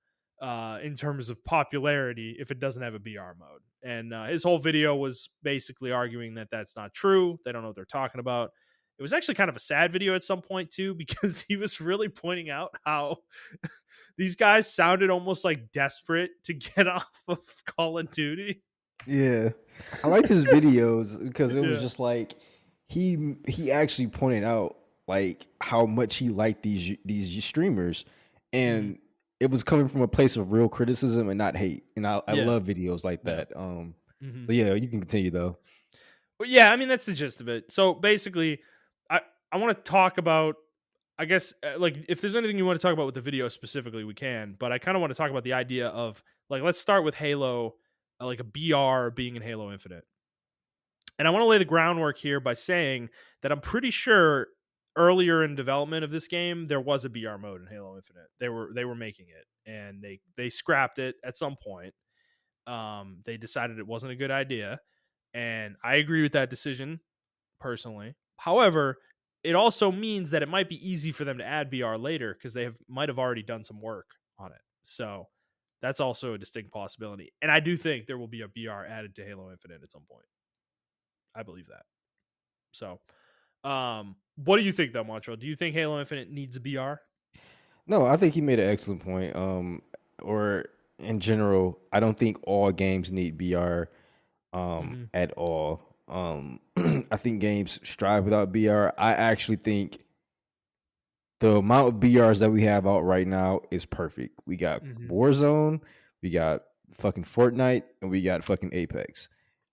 in terms of popularity if it doesn't have a BR mode. And his whole video was basically arguing that that's not true. They don't know what they're talking about. It was actually kind of a sad video at some point too, because he was really pointing out how these guys sounded almost like desperate to get off of Call of Duty. Yeah, I liked his videos because it was Yeah. just like he actually pointed out like how much he liked these streamers, Mhm. and it was coming from a place of real criticism and not hate. And I Yeah. love videos like Yeah. that. Hmm. So yeah, you can continue though. But yeah, I mean that's the gist of it. So basically, I want to talk about. I guess like if there's anything you want to talk about with the video specifically, we can. But I kind of want to talk about the idea of like let's start with Halo, like a BR being in Halo Infinite. And I want to lay the groundwork here by saying that I'm pretty sure earlier in development of this game there was a BR mode in Halo Infinite. They were making it and they scrapped it at some point. They decided it wasn't a good idea, and I agree with that decision personally. However, it also means that it might be easy for them to add BR later because might have already done some work on it. So that's also a distinct possibility. And I do think there will be a BR added to Halo Infinite at some point. I believe that. So, what do you think though, Montreal? Do you think Halo Infinite needs a BR? No, I think he made an excellent point. Or in general, I don't think all games need BR Mm-hmm. at all. I think games strive without BR. I actually think the amount of BRs that we have out right now is perfect. We got Mm-hmm. Warzone, we got fucking Fortnite, and we got fucking Apex.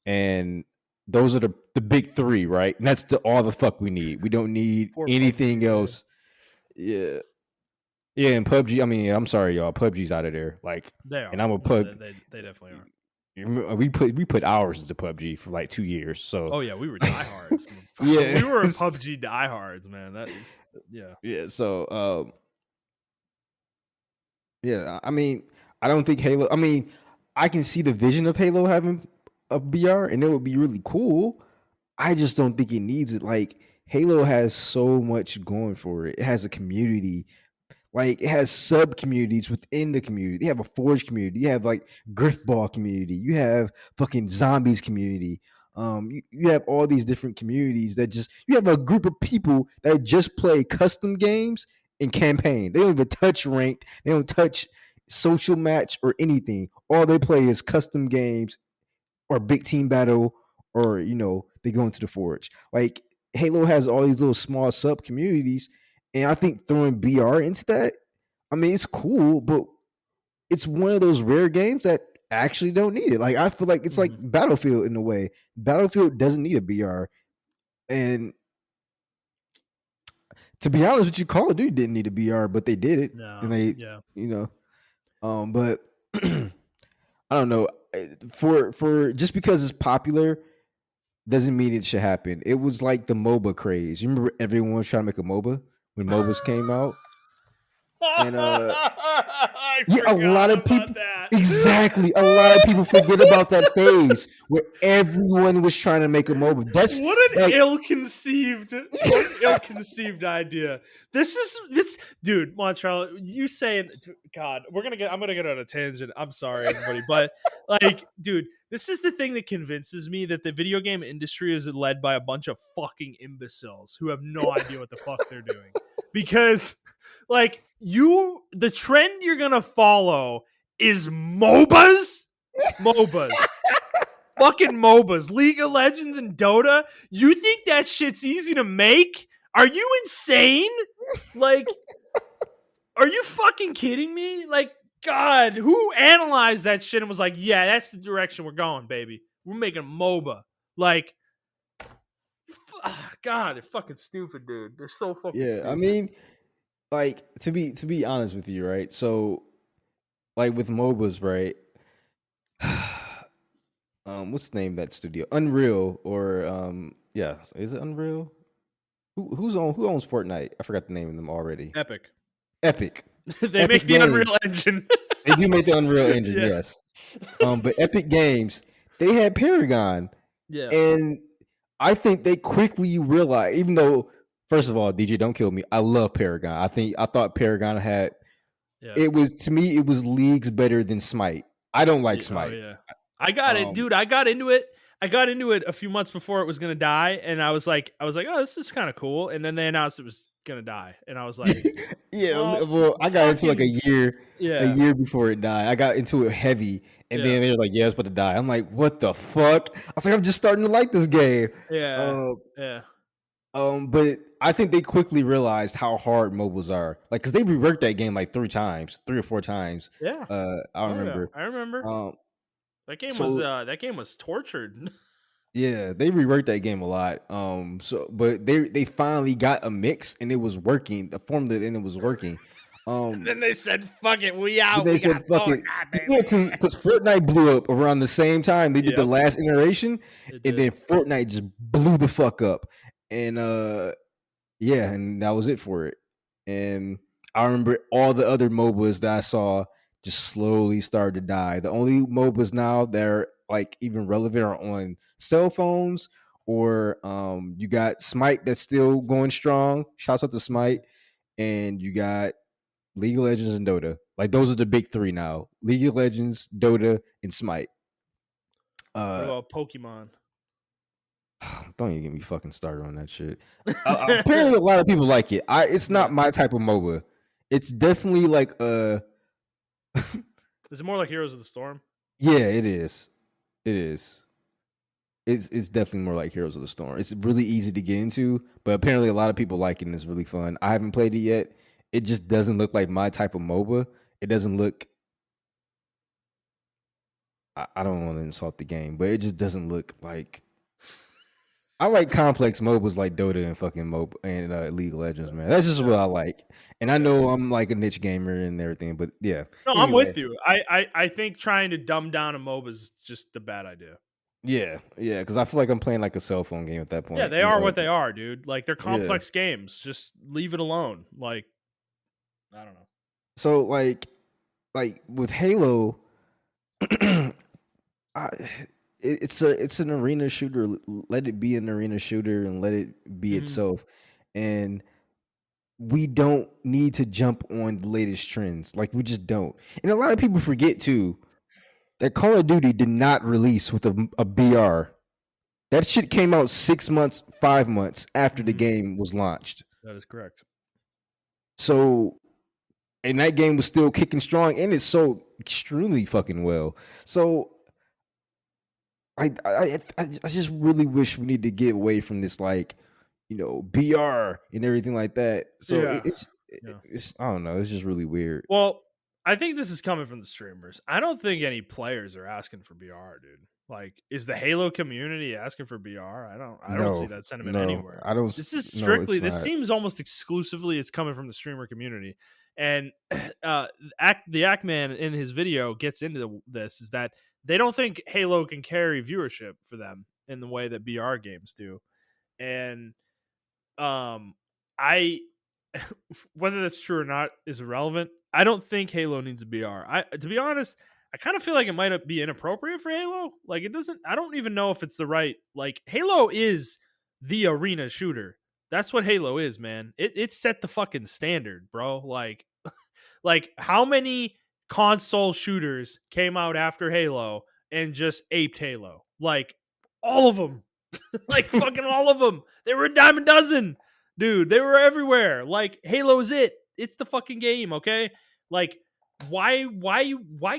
And those are the big three, right? And that's all the fuck we need. We don't need Poor PUBG, anything man. else. Yeah. Yeah, and PUBG, I mean, I'm sorry, y'all. PUBG's out of there. Like, They and are. I'm a No, pub. they definitely are. We put hours into PUBG for like 2 years. So Oh yeah, we were diehards. yeah, We were PUBG diehards, man. That is yeah. yeah. So yeah, I mean, I don't think Halo. I mean, I can see the vision of Halo having a BR, and it would be really cool. I just don't think it needs it. Like Halo has so much going for it. It has a community. Like it has sub communities within the community. You have a Forge community. You have like Griffball community. You have fucking zombies community. You have all these different communities that just you have a group of people that just play custom games and campaign. They don't even touch ranked. They don't touch social match or anything. All they play is custom games or big team battle or they go into the Forge. Like Halo has all these little small sub communities And I think throwing BR into that, I mean, it's cool, but it's one of those rare games that actually don't need it. Like I feel like it's like Battlefield in a way. Battlefield doesn't need a BR, and to be honest with you, Call of Duty didn't need a BR, but they did it, No, and they, yeah. But I don't know. For just because it's popular doesn't mean it should happen. It was like the MOBA craze. You remember everyone was trying to make a MOBA when MOBAs came out, and I yeah, a lot forgot of about people that. exactly. A lot of people forget about that phase where everyone was trying to make a MOBA. That's What an like ill-conceived idea. This dude, Montrell, you saying God, I'm gonna get on a tangent. I'm sorry, everybody. But like, dude, this is the thing that convinces me that the video game industry is led by a bunch of fucking imbeciles who have no idea what the fuck they're doing. Because like the trend you're gonna follow is MOBAs. Fucking MOBAs, League of Legends and Dota. You think that shit's easy to make? Are you insane? Like, are you fucking kidding me? Like, God, who analyzed that shit and was like, yeah, that's the direction we're going, baby. We're making a MOBA. Like, God, they're fucking stupid, dude. They're so fucking stupid. I mean, like to be honest with you, right? So, like with MOBAs, right? What's the name of that studio? Unreal or yeah, is it Unreal? Who owns Fortnite? I forgot the name of them already. Epic. They Epic make the Games. Unreal Engine. They do make the Unreal Engine, Yeah. yes. But Epic Games, they had Paragon. Yeah. And I think they quickly realized, even though, first of all, DJ, don't kill me. I love Paragon. I thought Paragon had it was leagues better than Smite. I don't like Smite. Oh, yeah. I got it, dude. I got into it a few months before it was gonna die, and I was like, oh, this is kind of cool. And then they announced it was gonna die, and I was like, well, I got into like a year before it died. I got into it heavy, and then they were like, yeah, it's about to die. I'm like, what the fuck? I was like, I'm just starting to like this game. But I think they quickly realized how hard mobiles are. Like, because they reworked that game like 3 or 4 times. Yeah. I remember. Yeah. I remember. That game was tortured. Yeah, they reworked that game a lot. But they finally got a mix and it was working. The formula and it was working. And then they said, "Fuck it, we out." They said, "Fuck it," yeah, because Fortnite blew up around the same time. They did the last iteration, and then Fortnite just blew the fuck up. And and that was it for it. And I remember all the other MOBAs that I saw just slowly started to die. The only MOBAs now that are like even relevant are on cell phones, or you got Smite that's still going strong. Shouts out to Smite, and you got League of Legends and Dota. Like those are the big 3 now: League of Legends, Dota, and Smite. What about Pokemon? Don't even get me fucking started on that shit. Apparently, a lot of people like it. It's not my type of MOBA. It's definitely like Is it more like Heroes of the Storm? Yeah, it is. It is. It's definitely more like Heroes of the Storm. It's really easy to get into, but apparently a lot of people like it and it's really fun. I haven't played it yet. It just doesn't look like my type of MOBA. It doesn't look. I don't want to insult the game, but it just doesn't look like. I like complex MOBAs like Dota and fucking MOBA and League of Legends, man. That's just what I like. And I know I'm like a niche gamer and everything, but yeah. No, anyway. I'm with you. I think trying to dumb down a MOBA is just a bad idea. Yeah, because I feel like I'm playing like a cell phone game at that point. Yeah, they are what they are, dude. Like they're complex games. Just leave it alone. Like, I don't know. So like with Halo, it's an arena shooter. Let it be an arena shooter and let it be itself. And we don't need to jump on the latest trends. Like we just don't. And a lot of people forget too that Call of Duty did not release with a BR. That shit came out 6 months, 5 months after the game was launched. That is correct. So, and that game was still kicking strong, and it sold extremely fucking well. So, I just really wish we need to get away from this like BR and everything like that. So Yeah. Yeah. it's I don't know. It's just really weird. Well, I think this is coming from the streamers. I don't think any players are asking for BR, dude. Like, is the Halo community asking for BR? I don't see No, that sentiment no, anywhere. I don't. No, it's This not. seems almost exclusively it's coming from the streamer community. And the Ackman in his video gets into this is that they don't think Halo can carry viewership for them in the way that BR games do. And I whether that's true or not is irrelevant. I don't think Halo needs a BR. To be honest, I kind of feel like it might be inappropriate for Halo. Like it doesn't. I don't even know if it's the right. Like Halo is the arena shooter. That's what Halo is, man. It set the fucking standard, bro. Like how many console shooters came out after Halo and just aped Halo? Like all of them. Like fucking all of them. They were a dime a dozen, dude. They were everywhere. Like Halo's it. It's the fucking game, okay? Like why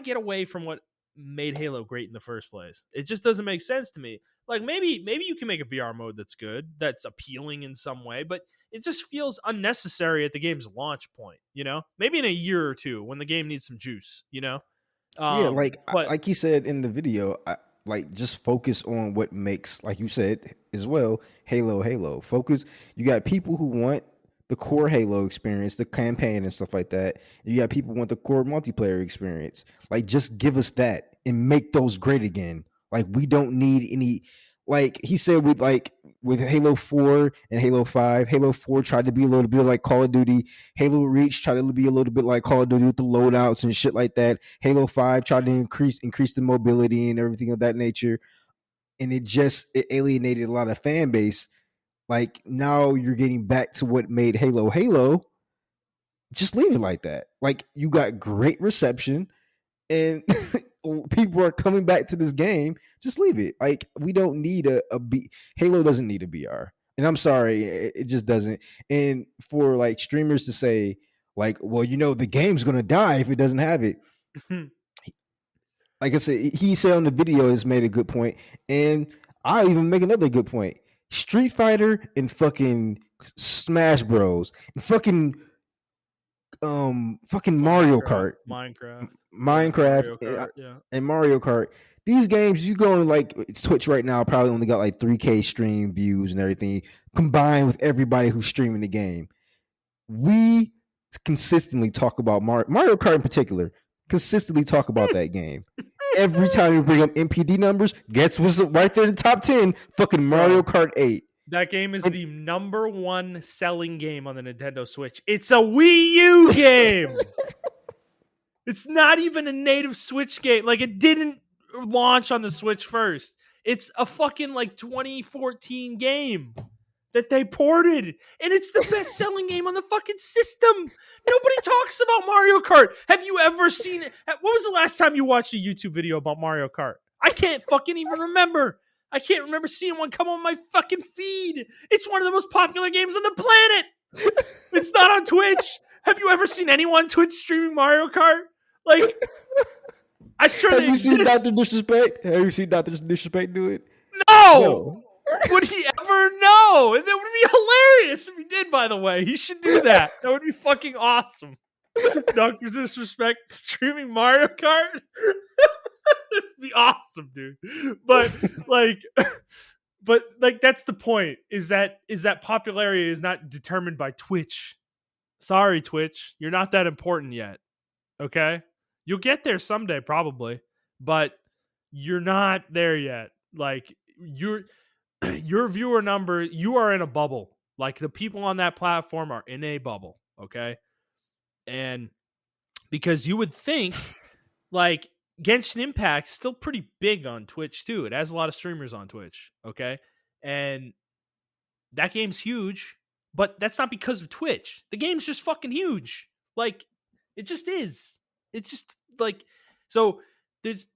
get away from what made Halo great in the first place? It just doesn't make sense to me. Like maybe you can make a BR mode that's good, that's appealing in some way, but it just feels unnecessary at the game's launch point, you know? Maybe in a year or two when the game needs some juice, you know? Yeah, like But like he said in the video, like just focus on what makes, like you said as well, Halo. Focus. You got people who want the core Halo experience, the campaign and stuff like that. You got people who want the core multiplayer experience. Like, just give us that and make those great again. Like, we don't need any. Like he said, with Halo 4 and Halo 5, Halo 4 tried to be a little bit like Call of Duty. Halo Reach tried to be a little bit like Call of Duty with the loadouts and shit like that. Halo 5 tried to increase the mobility and everything of that nature. And it alienated a lot of fan base. Like, now you're getting back to what made Halo. Just leave it like that. Like, you got great reception and people are coming back to this game. Just leave it. Like, we don't need a B. Halo doesn't need a BR. And I'm sorry, it just doesn't. And for like streamers to say, like, well, the game's gonna die if it doesn't have it. Like I said, he said on the video, has made a good point, and I even make another good point. Street Fighter and fucking Smash Bros. And fucking Mario Kart, Minecraft. Yeah, Minecraft, Mario Kart, yeah. and Mario Kart. These games, you go on like it's Twitch right now, probably only got like 3K stream views and everything combined with everybody who's streaming the game. We consistently talk about Mario Kart in particular. Consistently talk about that game. Every time we bring up MPD numbers, guess what's right there in the top 10? Fucking Mario Kart 8. That game is the number one selling game on the Nintendo Switch. It's a Wii U game. It's not even a native Switch game. Like, it didn't launch on the Switch first. It's a fucking like 2014 game that they ported, and it's the best selling game on the fucking system. Nobody talks about Mario Kart. Have you ever seen it? What was the last time you watched a YouTube video about Mario Kart? I can't fucking even remember. I can't remember seeing one come on my fucking feed. It's one of the most popular games on the planet. It's not on Twitch. Have you ever seen anyone Twitch streaming Mario Kart? Like, I'm sure Have they you exist. seen Dr. Disrespect? Have you seen Dr. Disrespect do it? No. Would he ever know? And that would be hilarious if he did, by the way. He should do that. That would be fucking awesome. Dr. Disrespect streaming Mario Kart. It'd be awesome, dude. But like that's the point, is that popularity is not determined by Twitch. Sorry, Twitch. You're not that important yet. Okay? You'll get there someday, probably, but you're not there yet. Like, your viewer number, you are in a bubble. Like, the people on that platform are in a bubble, okay? And because you would think, like, Genshin Impact's still pretty big on Twitch too. It has a lot of streamers on Twitch, okay? And that game's huge, but that's not because of Twitch. The game's just fucking huge. Like, it just is. It's just like, so there's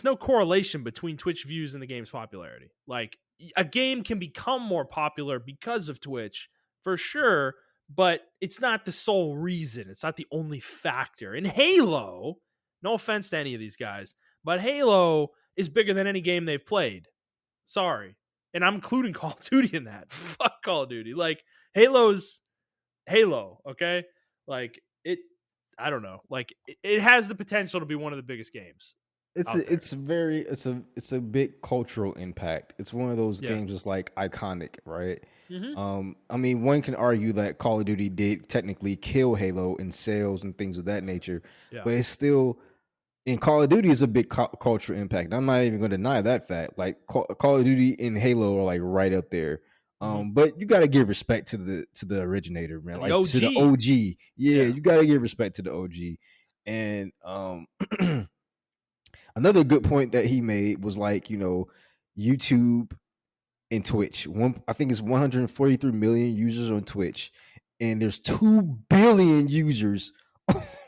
no correlation between Twitch views and the game's popularity. Like, a game can become more popular because of Twitch, for sure, but it's not the sole reason. It's not the only factor. And Halo, no offense to any of these guys, but Halo is bigger than any game they've played. Sorry. and I'm including Call of Duty in that. Fuck Call of Duty. Like Halo's Halo, okay? Like it I don't know. Like it has the potential to be one of the biggest games out there. It's a big cultural impact. It's one of those Yeah. games that's like iconic, right? Mhm. I mean, one can argue that Call of Duty did technically kill Halo in sales and things of that nature, Yeah. but it's still and Call of Duty is a big cultural impact. I'm not even going to deny that fact. Like Call of Duty and Halo are like right up there. Mhm. But you got to give respect to the originator, man. The Like to the OG. OG. Yeah, Yeah. you got to give respect to the OG. And another good point that he made was like, YouTube and Twitch. I think it's 143 million users on Twitch, and there's 2 billion users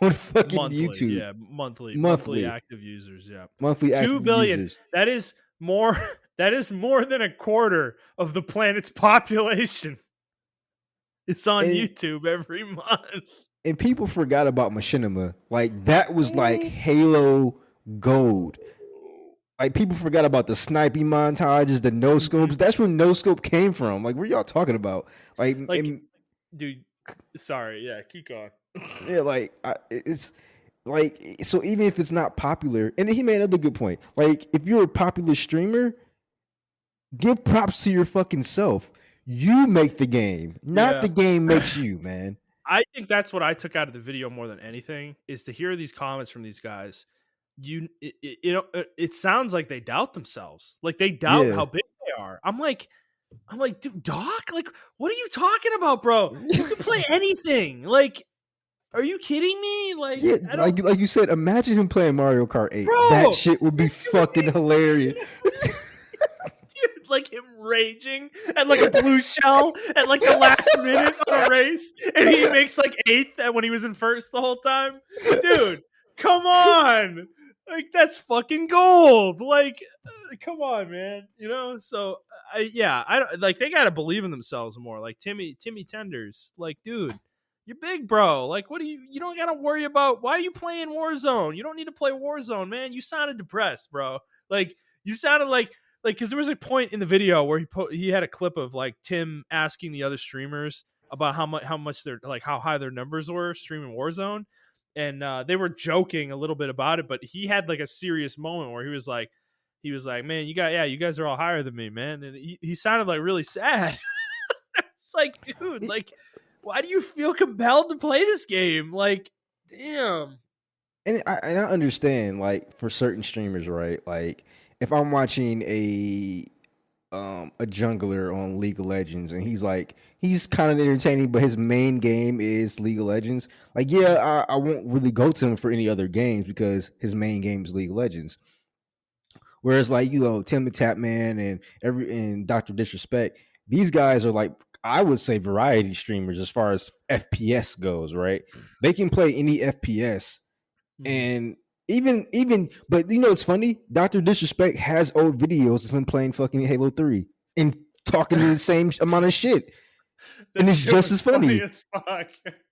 on fucking Monthly. YouTube Yeah, monthly monthly. active users, yeah. Monthly 2 active billion. users. That is more that is more than a quarter of the planet's population. It's on And YouTube every month. and people forgot about Machinima. Like that was like Halo gold. Like people forgot about the sniping montages, the no Mhm. scopes. That's where no scope came from. Like, what y'all talking about? Like, Like, dude, sorry, yeah, keep going. yeah, like it's like so. Even if it's not popular, and then he made another good point. Like, if you're a popular streamer, give props to your fucking self. You make the game, not Yeah. the game makes you, man. I think that's what I took out of the video more than anything is to hear these comments from these guys. It sounds like they doubt themselves. Like they doubt Yeah. how big they are. I'm like, dude, Doc, like, what are you talking about, bro? You can play anything. Like, are you kidding me? Like, Yeah, I don't, like you said, imagine him playing Mario Kart 8. That bro. shit would be That shit would fucking be hilarious. dude, like him raging at like a blue shell at like the last minute on a race, and he makes like eighth when he was in first the whole time. Dude, come on. Like that's fucking gold. Like, come on, man. So I don't like they gotta believe in themselves more. Like Timmy Tenders. Like, dude, you're big, bro. Like, what do you don't gotta worry about why are you playing Warzone? You don't need to play Warzone, man. You sounded depressed, bro. Like, you sounded like because there was a point in the video where he had a clip of like Tim asking the other streamers about how much their like how high their numbers were streaming Warzone, and they were joking a little bit about it, but he had like a serious moment where he was like, man, you guys are all higher than me, man, and he sounded like really sad. It's like, dude, like, why do you feel compelled to play this game? Like, damn. And I understand, like, for certain streamers, right? Like, if I'm watching a jungler on League of Legends and he's kind of entertaining, but his main game is League of Legends. Like, yeah, I won't really go to him for any other games because his main game is League of Legends. Whereas, like, Tim the Tapman and Dr. Disrespect, these guys are like, I would say, variety streamers as far as FPS goes, right? They can play any FPS. And but it's funny, Dr. Disrespect has old videos of him playing fucking Halo 3 and talking the same amount of shit. And That it's shit just was as funny funny. as fuck.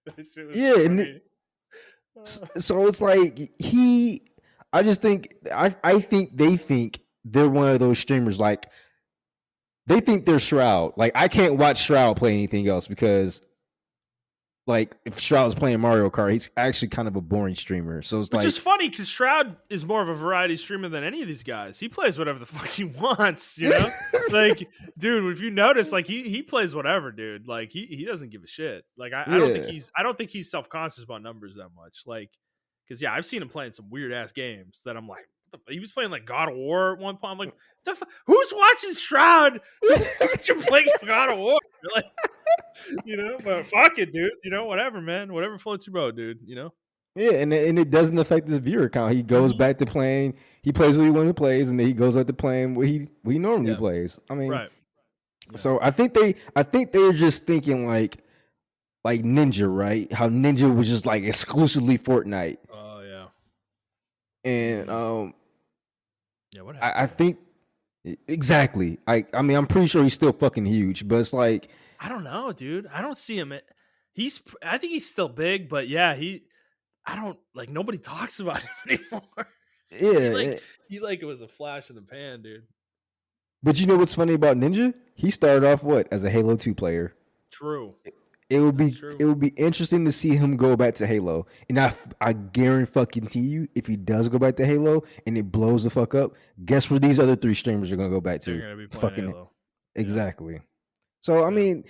That shit was Yeah, funny. so it's like I think they think they're one of those streamers, like they think they're Shroud. Like, I can't watch Shroud play anything else because, like, if Shroud's playing Mario Kart, he's actually kind of a boring streamer. So it's Which like, is funny because Shroud is more of a variety streamer than any of these guys. He plays whatever the fuck he wants, Like, dude, if you notice, like he plays whatever, dude. Like he doesn't give a shit. Like I don't think he's self conscious about numbers that much. Like, because yeah, I've seen him playing some weird ass games that I'm like, he was playing like God of War at one point. I'm like, who's watching Shroud to watch him play God of War? Like, but fuck it, dude. Whatever, man. Whatever floats your boat, dude. Yeah, and it doesn't affect his viewer count. He goes Mhm. back to playing. He plays what he wants to play, and then he goes back to playing what he normally Yeah. plays. I mean, Right. Yeah. so I think they're just thinking like Ninja, right? How Ninja was just like exclusively Fortnite, Oh yeah. and Yeah. What happened? I think exactly. I mean, I'm pretty sure he's still fucking huge, but it's like, I don't know, dude. I don't see him. I think he's still big, but yeah, I don't like nobody talks about him anymore. he yeah, like he like it was a flash in the pan, dude. But you know what's funny about Ninja? He started off what as a Halo 2 player. True. It would That's be true. it would be interesting to see him go back to Halo. And I guarantee you, if he does go back to Halo and it blows the fuck up, guess where these other three streamers are gonna go back They're to? gonna be playing Fucking Halo. Yeah. exactly. So I Yeah. mean,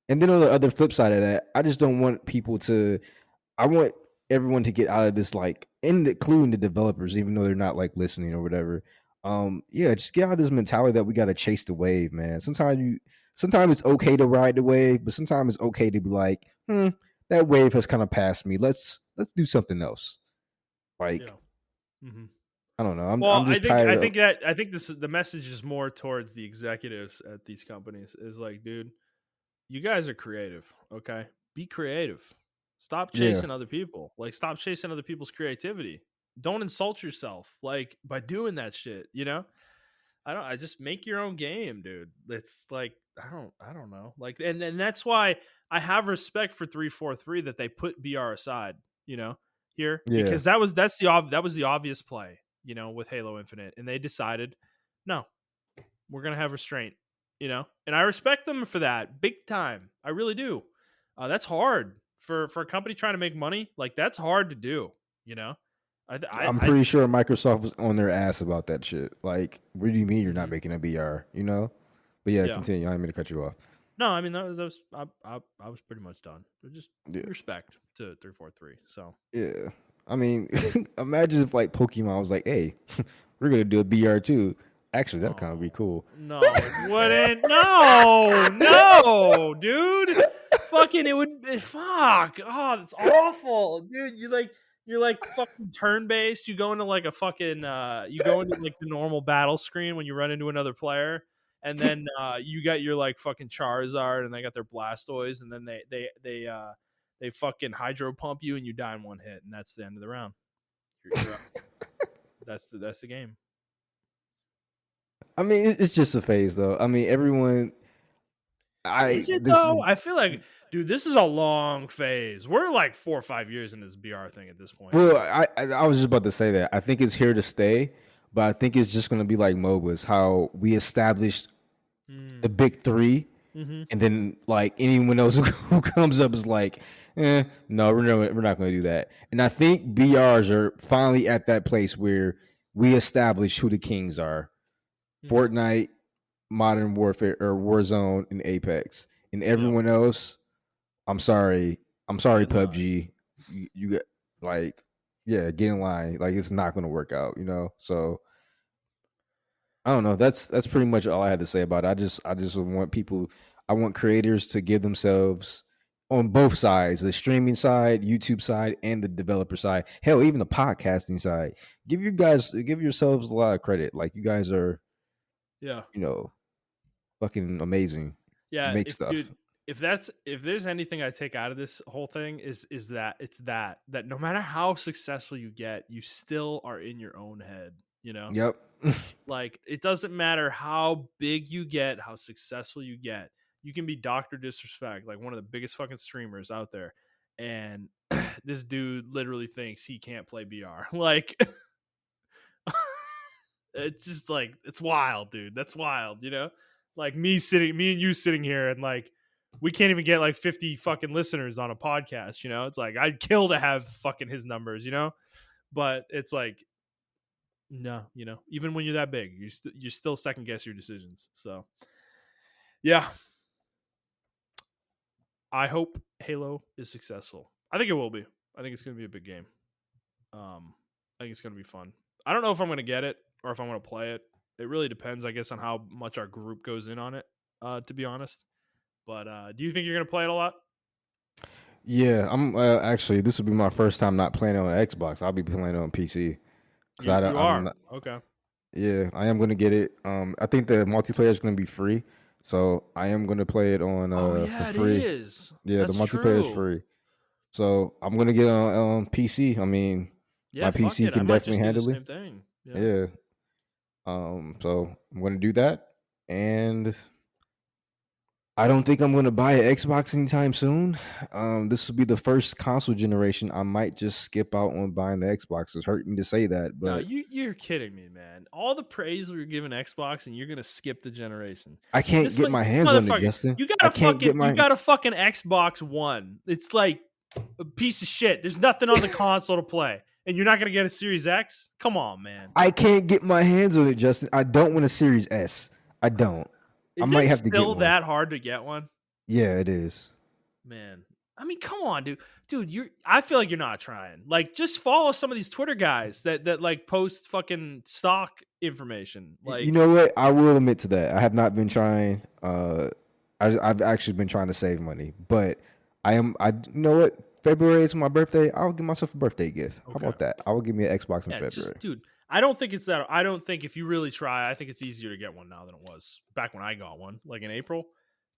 and then on the other flip side of that, I just don't want people to. I want everyone to get out of this, like, including the developers, even though they're not like listening or whatever. Yeah, just get out of this mentality that we got to chase the wave, man. Sometimes it's okay to ride the wave, but sometimes it's okay to be like, that wave has kind of passed me. Let's do something else. Like, Yeah. Mm-hmm. I don't know. Well, I'm just tired of. I think this the message is more towards the executives at these companies is like, dude, you guys are creative, okay? Be creative. Stop Yeah, chasing other people. Like, stop chasing other people's creativity. Don't insult yourself, like, by doing that shit. You know, I just make your own game, dude. It's like I don't know. Like, and that's why I have respect for 343 that they put BR aside. You know, here yeah, because that was the obvious play. You know, with Halo Infinite, and they decided, no, we're gonna have restraint, you know, and I respect them for that big time. I really do. That's hard for a company trying to make money. Like that's hard to do, you know. I'm I pretty sure Microsoft was on their ass about that shit. Like, what do you mean you're not mhm. making a BR? You know? But yeah, Yeah. continue. I didn't mean to cut you off. No, I mean that was I was pretty much done. Just Yeah, respect to 343. So yeah. I mean, imagine if like Pokemon was like, "Hey, we're gonna do a BR too." Actually, that kind of be no, cool. no, it wouldn't. No, no, dude. Fucking, it would. Fuck. Oh, that's awful, dude. You're like fucking turn based. You go into like a fucking. You go into like the normal battle screen when you run into another player, and then you got your like fucking Charizard, and they got their Blastoise, and then they fucking hydro pump you, and you die in one hit, and that's the end of the round. You're up. That's the game. I mean, it's just a phase, though. I mean, everyone. I Is it this though? I feel like, dude, this is a long phase. We're like 4 or 5 years in this BR thing at this point. Well, I was just about to say that. I think it's here to stay, but I think it's just gonna be like MOBAs, how we established the Mm. big three. Mm-hmm. And then like anyone else who comes up is like, no, we're not going to do that. And I think BRs are finally at that place where we establish who the kings are: Mm-hmm. Fortnite, Modern Warfare, or Warzone, and Apex. And Yep. everyone else, I'm Get sorry, in line. PUBG. You got like, yeah, get in line. Like it's not going to work out, you know. So I don't know. That's pretty much all I had to say about it. I just want people. I want creators to give themselves on both sides, the streaming side, YouTube side, and the developer side. Hell, even the podcasting side. Give yourselves a lot of credit. Like you guys are, Yeah. you know, fucking amazing. Yeah. Make If stuff. dude, if there's anything I take out of this whole thing is that it's that no matter how successful you get, you still are in your own head. You know, Yep. like it doesn't matter how big you get, how successful you get. You can be Doctor Disrespect, like one of the biggest fucking streamers out there, and this dude literally thinks he can't play BR. Like it's just like it's wild, dude. That's wild, you know? Like me and you sitting here and like we can't even get like 50 fucking listeners on a podcast, you know? It's like I'd kill to have fucking his numbers, you know? But it's like no, you know, even when you're that big, you still second guess your decisions. So, yeah, I hope Halo is successful. I think it will be. I think it's going to be a big game. I think it's going to be fun. I don't know if I'm going to get it or if I'm going to play it. It really depends, I guess, on how much our group goes in on it. To be honest, but do you think you're going to play it a lot? Yeah, I'm actually. This will be my first time not playing on Xbox. I'll be playing on PC because You I'm are not. okay. Yeah, I am gonna get it. I think the multiplayer is gonna be free, so I am gonna play it on Oh for yeah, it free. is. Yeah, the That's multiplayer is true. free, so I'm gonna get on PC. I mean, Yeah, my fuck PC it. I can might just definitely do the handle it. same thing. Yeah. Yeah. So I'm gonna do that, and I don't think I'm gonna buy an Xbox anytime soon. This will be the first console generation. I might just skip out on buying the Xbox. It's hurting me to say that, No, but you're kidding me, man. All the praise we were giving Xbox, and you're gonna skip the generation. I can't get my hands on it, Motherfucker, Justin. you got I a can't get fucking my Xbox One. It's like a piece of shit. There's nothing on the console to play, and you're not gonna get a Series X. Come on, man. I can't get my hands on it, Justin. I don't want a Series S. I don't. I Is might it have to get still one. that hard to get one? Yeah, it is. Man, I mean, come on, dude. I feel like you're not trying. Like, just follow some of these Twitter guys that like post fucking stock information. Like, You know what? I will admit to that. I have not been trying. I've actually been trying to save money, but I am. You know what? February is my birthday. I'll give myself a birthday gift. How Okay. about that? I will give me an Xbox in yeah, February. just dude. I don't think it's that. I don't think if you really try, I think it's easier to get one now than it was back when I got one, like in April.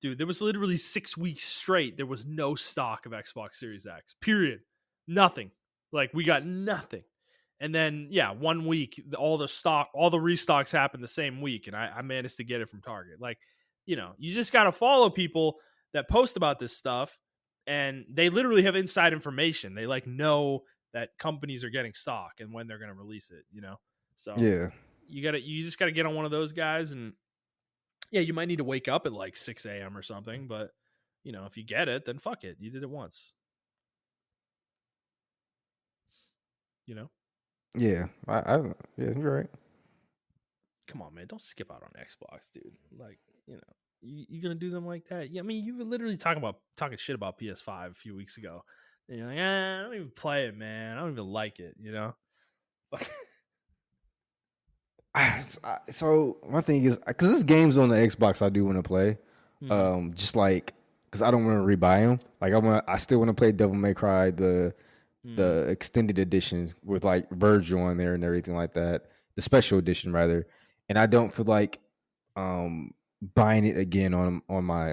Dude, there was literally 6 weeks straight. There was no stock of Xbox Series X. Period. Nothing. Like we got nothing. And then, yeah, 1 week, all the restocks happened the same week, and I managed to get it from Target. Like, you just got to follow people that post about this stuff, and they literally have inside information. They like know that companies are getting stock and when they're going to release it. So Yeah. you just got to get on one of those guys, and yeah, you might need to wake up at like 6 a.m. or something, but if you get it, then fuck it, you did it once. Yeah. Yeah, you're right. Come on, man, don't skip out on Xbox, dude. Like, you gonna do them like that? Yeah, I mean, you were literally talking shit about PS5 a few weeks ago, and you're like, I don't even play it, man. I don't even like it. So my thing is, because this game's on the Xbox, I do want to play. Mhm. Just like because I don't want to rebuy them. Like I still want to play Devil May Cry the extended edition with like Virgil on there and everything like that, the special edition rather. And I don't feel like buying it again on my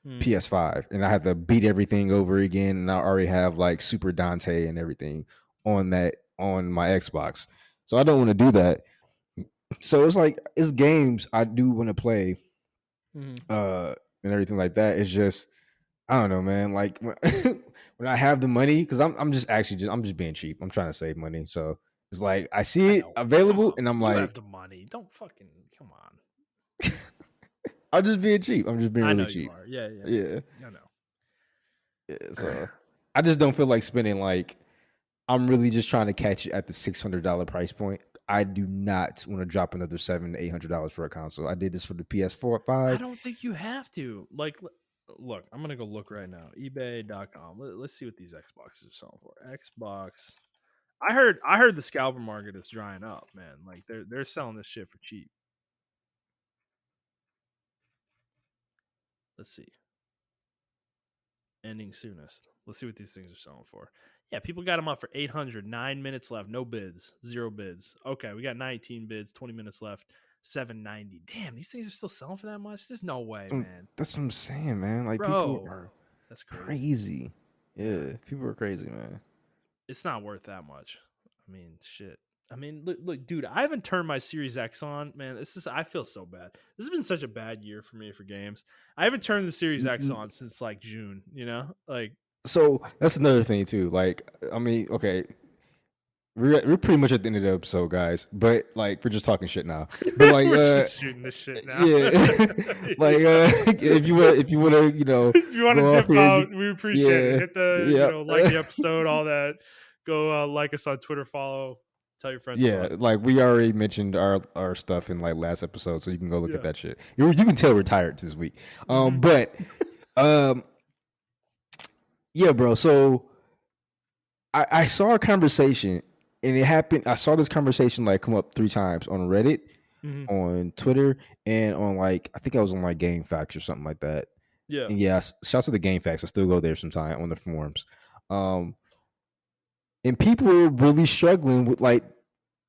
PS5, and I have to beat everything over again. And I already have like Super Dante and everything on my Xbox, so I don't want to do that. So it's games I do want to play, Mhm. and everything like that. It's just I don't know, man. Like when I have the money, because I'm just being cheap. I'm trying to save money, so it's like I I see it know. Come available, on, and I'm you like, have the money. Don't fucking come on. I'm just being cheap. I'm just being I really know you cheap. are. Yeah, yeah, Yeah, yeah. I know. yeah. So I just don't feel like spending like I'm really just trying to catch it at the $600 price point. I do not want to drop another $700-800 for a console. I did this for the PS4, I 5. don't think you have to. Like, look, I'm gonna go look right now. eBay.com. Let's see what these Xboxes are selling for. Xbox. I heard the scalper market is drying up, man. Like they're selling this shit for cheap. Let's see. Ending soonest. Let's see what these things are selling for. Yeah, people got them up for 800. 9 minutes left. No bids. Zero bids. Okay, we got 19 bids. 20 minutes left. 790. Damn, these things are still selling for that much. There's no way, man. That's what I'm saying, man. Like people Bro, are that's crazy. crazy. Yeah, people are crazy, man. It's not worth that much. I mean, shit. I mean, look, dude. I haven't turned my Series X on, man. I feel so bad. This has been such a bad year for me for games. I haven't turned the Series X on since like June. Like. So that's another thing too. Like, I mean, okay, we're pretty much at the end of the episode, guys. But like, we're just talking shit now. But like, We're just shooting this shit now. yeah, like, if you want to, if you want to go off dip here, out, we appreciate it. Hit the, yeah, like the episode, all that. Go like us on Twitter, follow, tell your friends yeah. about it. Like we already mentioned our stuff in like last episode, so you can go look at Yeah. that shit. You can tell we're tired this week. Mhm. But yeah, bro. So I saw a conversation, and it happened. I saw this conversation like come up 3 times on Reddit, Mhm. on Twitter, and on like I think I was on like Game Facts or something like that. Yeah. And yeah, shouts to the Game Facts. I still go there sometime on the forums. And people were really struggling with like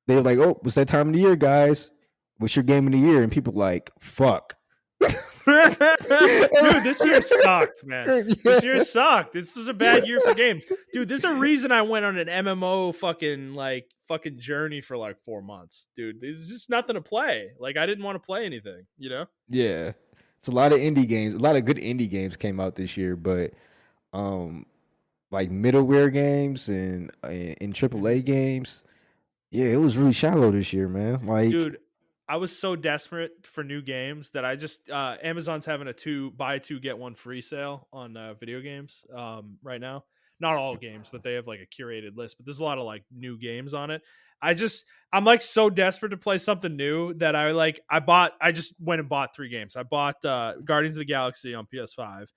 they were like, "Oh, what's that time of the year, guys? What's your game of the year?" And people like, "Fuck." Dude, this year sucked, man. This year Yeah. sucked. This was a bad year for games. Dude, there's a reason I went on an MMO fucking journey for like 4 months. Dude, there's just nothing to play. Like I didn't want to play anything, Yeah. It's a lot of indie games. A lot of good indie games came out this year, but um, like middleware games and Mhm. AAA games, yeah, it was really shallow this year, man. Like, Dude, I was so desperate for new games that I just Amazon's having a buy two get one free sale on video games right now. Not all games, but they have like a curated list. But there's a lot of like new games on it. I'm like so desperate to play something new that I just went and bought 3 games. I bought Guardians of the Galaxy on PS5.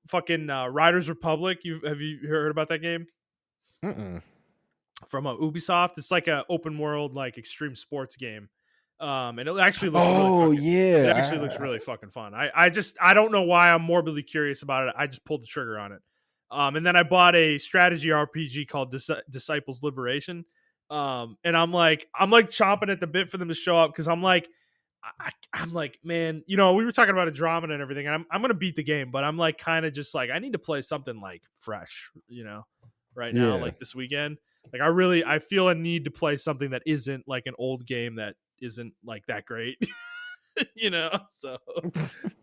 Fucking Riders Republic. Have you heard about that game? mm-mm. From Ubisoft. It's like a open world like extreme sports game. And it actually looks really Oh fucking. It actually looks yeah, really fucking fun. I don't know why I'm morbidly curious about it. I just pulled the trigger on it. And then I bought a strategy RPG called Disciples Liberation. And I'm like chomping at the bit for them to show up because I'm like, man, you know, we were talking about Andromeda and everything, and I'm gonna beat the game, but I'm like kind of just like I need to play something like fresh, you know, right now, yeah, like this weekend. Like I feel a need to play something that isn't like an old game that isn't like that great, you know. So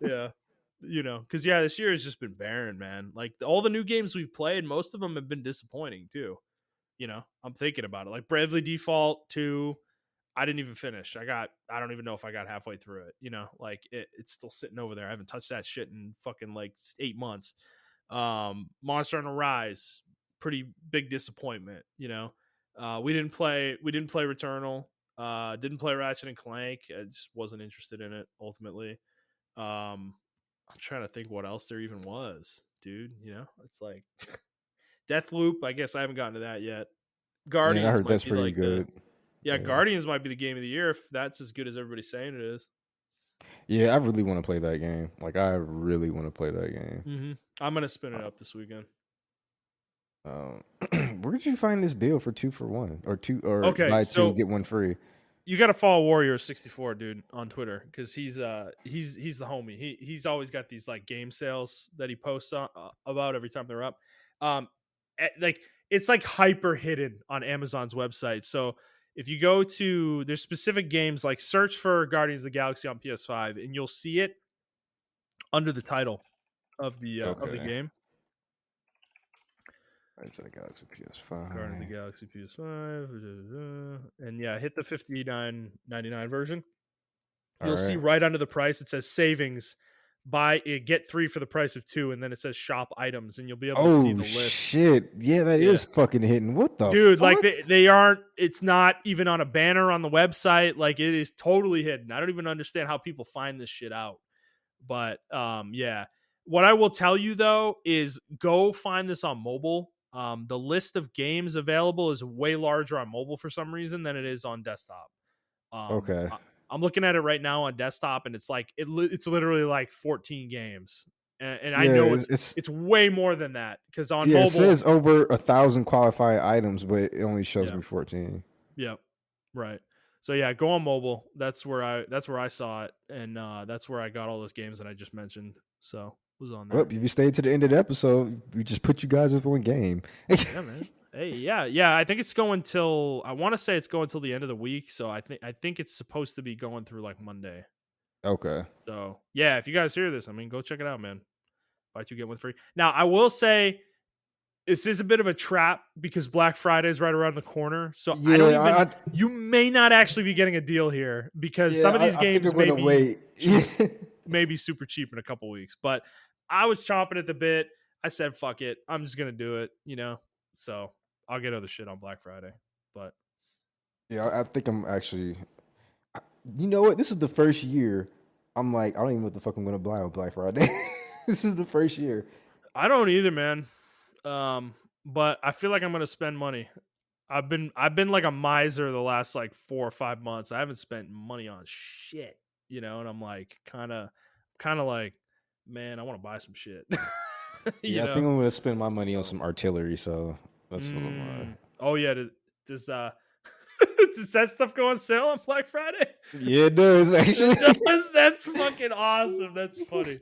yeah, you know, because yeah, this year has just been barren, man. Like all the new games we've played, most of them have been disappointing too. You know, I'm thinking about it. Like Bravely Default 2, I didn't even finish. I don't even know if I got halfway through it. You know, like it's still sitting over there. I haven't touched that shit in fucking like 8 months. Monster on the Rise, pretty big disappointment. You know, we didn't play Returnal. Didn't play Ratchet and Clank. I just wasn't interested in it ultimately. I'm trying to think what else there even was, dude. You know, it's like Deathloop. I guess I haven't gotten to that yet. man. I Guardians heard might that's be pretty like the good. yeah, Yeah, Guardians might be the game of the year if that's as good as everybody's saying it is. yeah. I really want to play that game. Like, I really want to play that game. Mm-hmm. I'm gonna spin it up this weekend. Um, where did you find this deal for 2 for 1 or two, or Okay, buy two so get one free? you got to follow Warrior64 dude on Twitter because he's the homie. He's always got these like game sales that he posts about every time they're up. Um, like it's like hyper hidden on Amazon's website. So if you go to there's specific games like search for Guardians of the Galaxy on PS5 and you'll see it under the title of the Okay, game. right, so I got it's a Guardians of the PS5. Galaxy PS5, and yeah, hit the 59.99 version. All You'll see right. right under the price it says savings. Buy it, get 3 for the price of 2, and then it says shop items, and you'll be able to see Oh the list. shit! Yeah, that Yeah, is fucking hitting. What the dude, like fuck? they aren't. It's not even on a banner on the website. Like it is totally hidden. I don't even understand how people find this shit out. But yeah. What I will tell you though is go find this on mobile. The list of games available is way larger on mobile for some reason than it is on desktop. Um, Okay. I, I'm looking at it right now on desktop, and it's like it's literally like 14 games, and I Yeah, know it's it's way more than that because on yeah. It mobile, says over 1,000 qualified items, but it only shows yeah, me 14. yeah, right. So yeah, go on mobile. That's where I saw it, and that's where I got all those games that I just mentioned. So it was on Well, there. if you stayed to the end of the episode, we just put you guys up one game. Yeah, man. Hey, yeah. I think it's going till I want to say it's going till the end of the week. So I think it's supposed to be going through like Monday. Okay. So yeah, if you guys hear this, I mean, go check it out, man. Buy two get one free. Now I will say this is a bit of a trap because Black Friday is right around the corner. So I don't Yeah, even. You may not actually be getting a deal here because some of these I think I'm games may gonna be wait. cheap, may be super cheap in a couple weeks. But I was chopping at the bit. I said, "Fuck it, I'm just gonna do it." You know, so I'll get other shit on Black Friday. But Yeah, I think I'm actually. You know what? This is the first year. I'm like, I don't even know what the fuck I'm gonna buy on Black Friday. This is the first year. I don't either, man. But I feel like I'm gonna spend money. I've been like a miser the last like 4 or 5 months. I haven't spent money on shit, you know, and I'm like kind of like, man, I want to buy some shit. you Yeah, I think know. I'm gonna spend my money on So some artillery. So that's what I'm. oh yeah, does does that stuff go on sale on Black Friday? Yeah, it does actually. It does. That's fucking awesome. That's funny.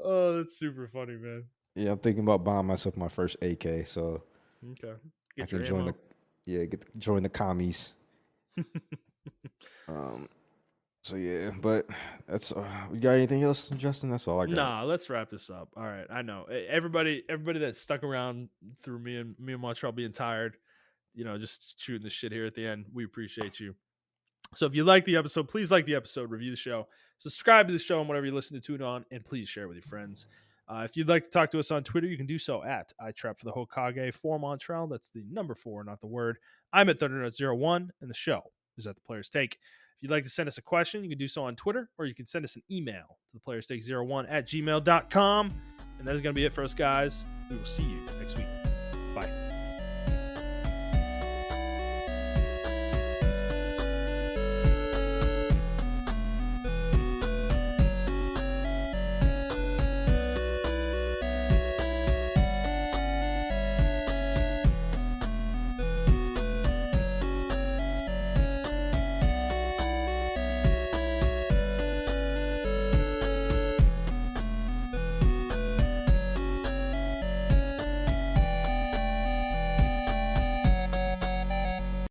Oh, that's super funny, man. Yeah, I'm thinking about buying myself my first AK, so Okay. I Get can your join the ammo. join the commies. Um, So yeah, but that's you got anything else, Justin? That's all I got. Nah, let's wrap this up. All right, I know everybody that stuck around through me and Montrell being tired, just shooting the shit here at the end. We appreciate you. So if you like the episode, please like the episode, review the show, subscribe to the show on whatever you listen to it on, and please share it with your friends. If you'd like to talk to us on Twitter, you can do so at iTrap for the Hokage for Montrell. That's the number 4, not the word. I'm at Thundernut01, and the show is at the Players Take. If you'd like to send us a question, you can do so on Twitter, or you can send us an email to theplayerstake01@gmail.com. And that is going to be it for us, guys. We will see you next week. Bye.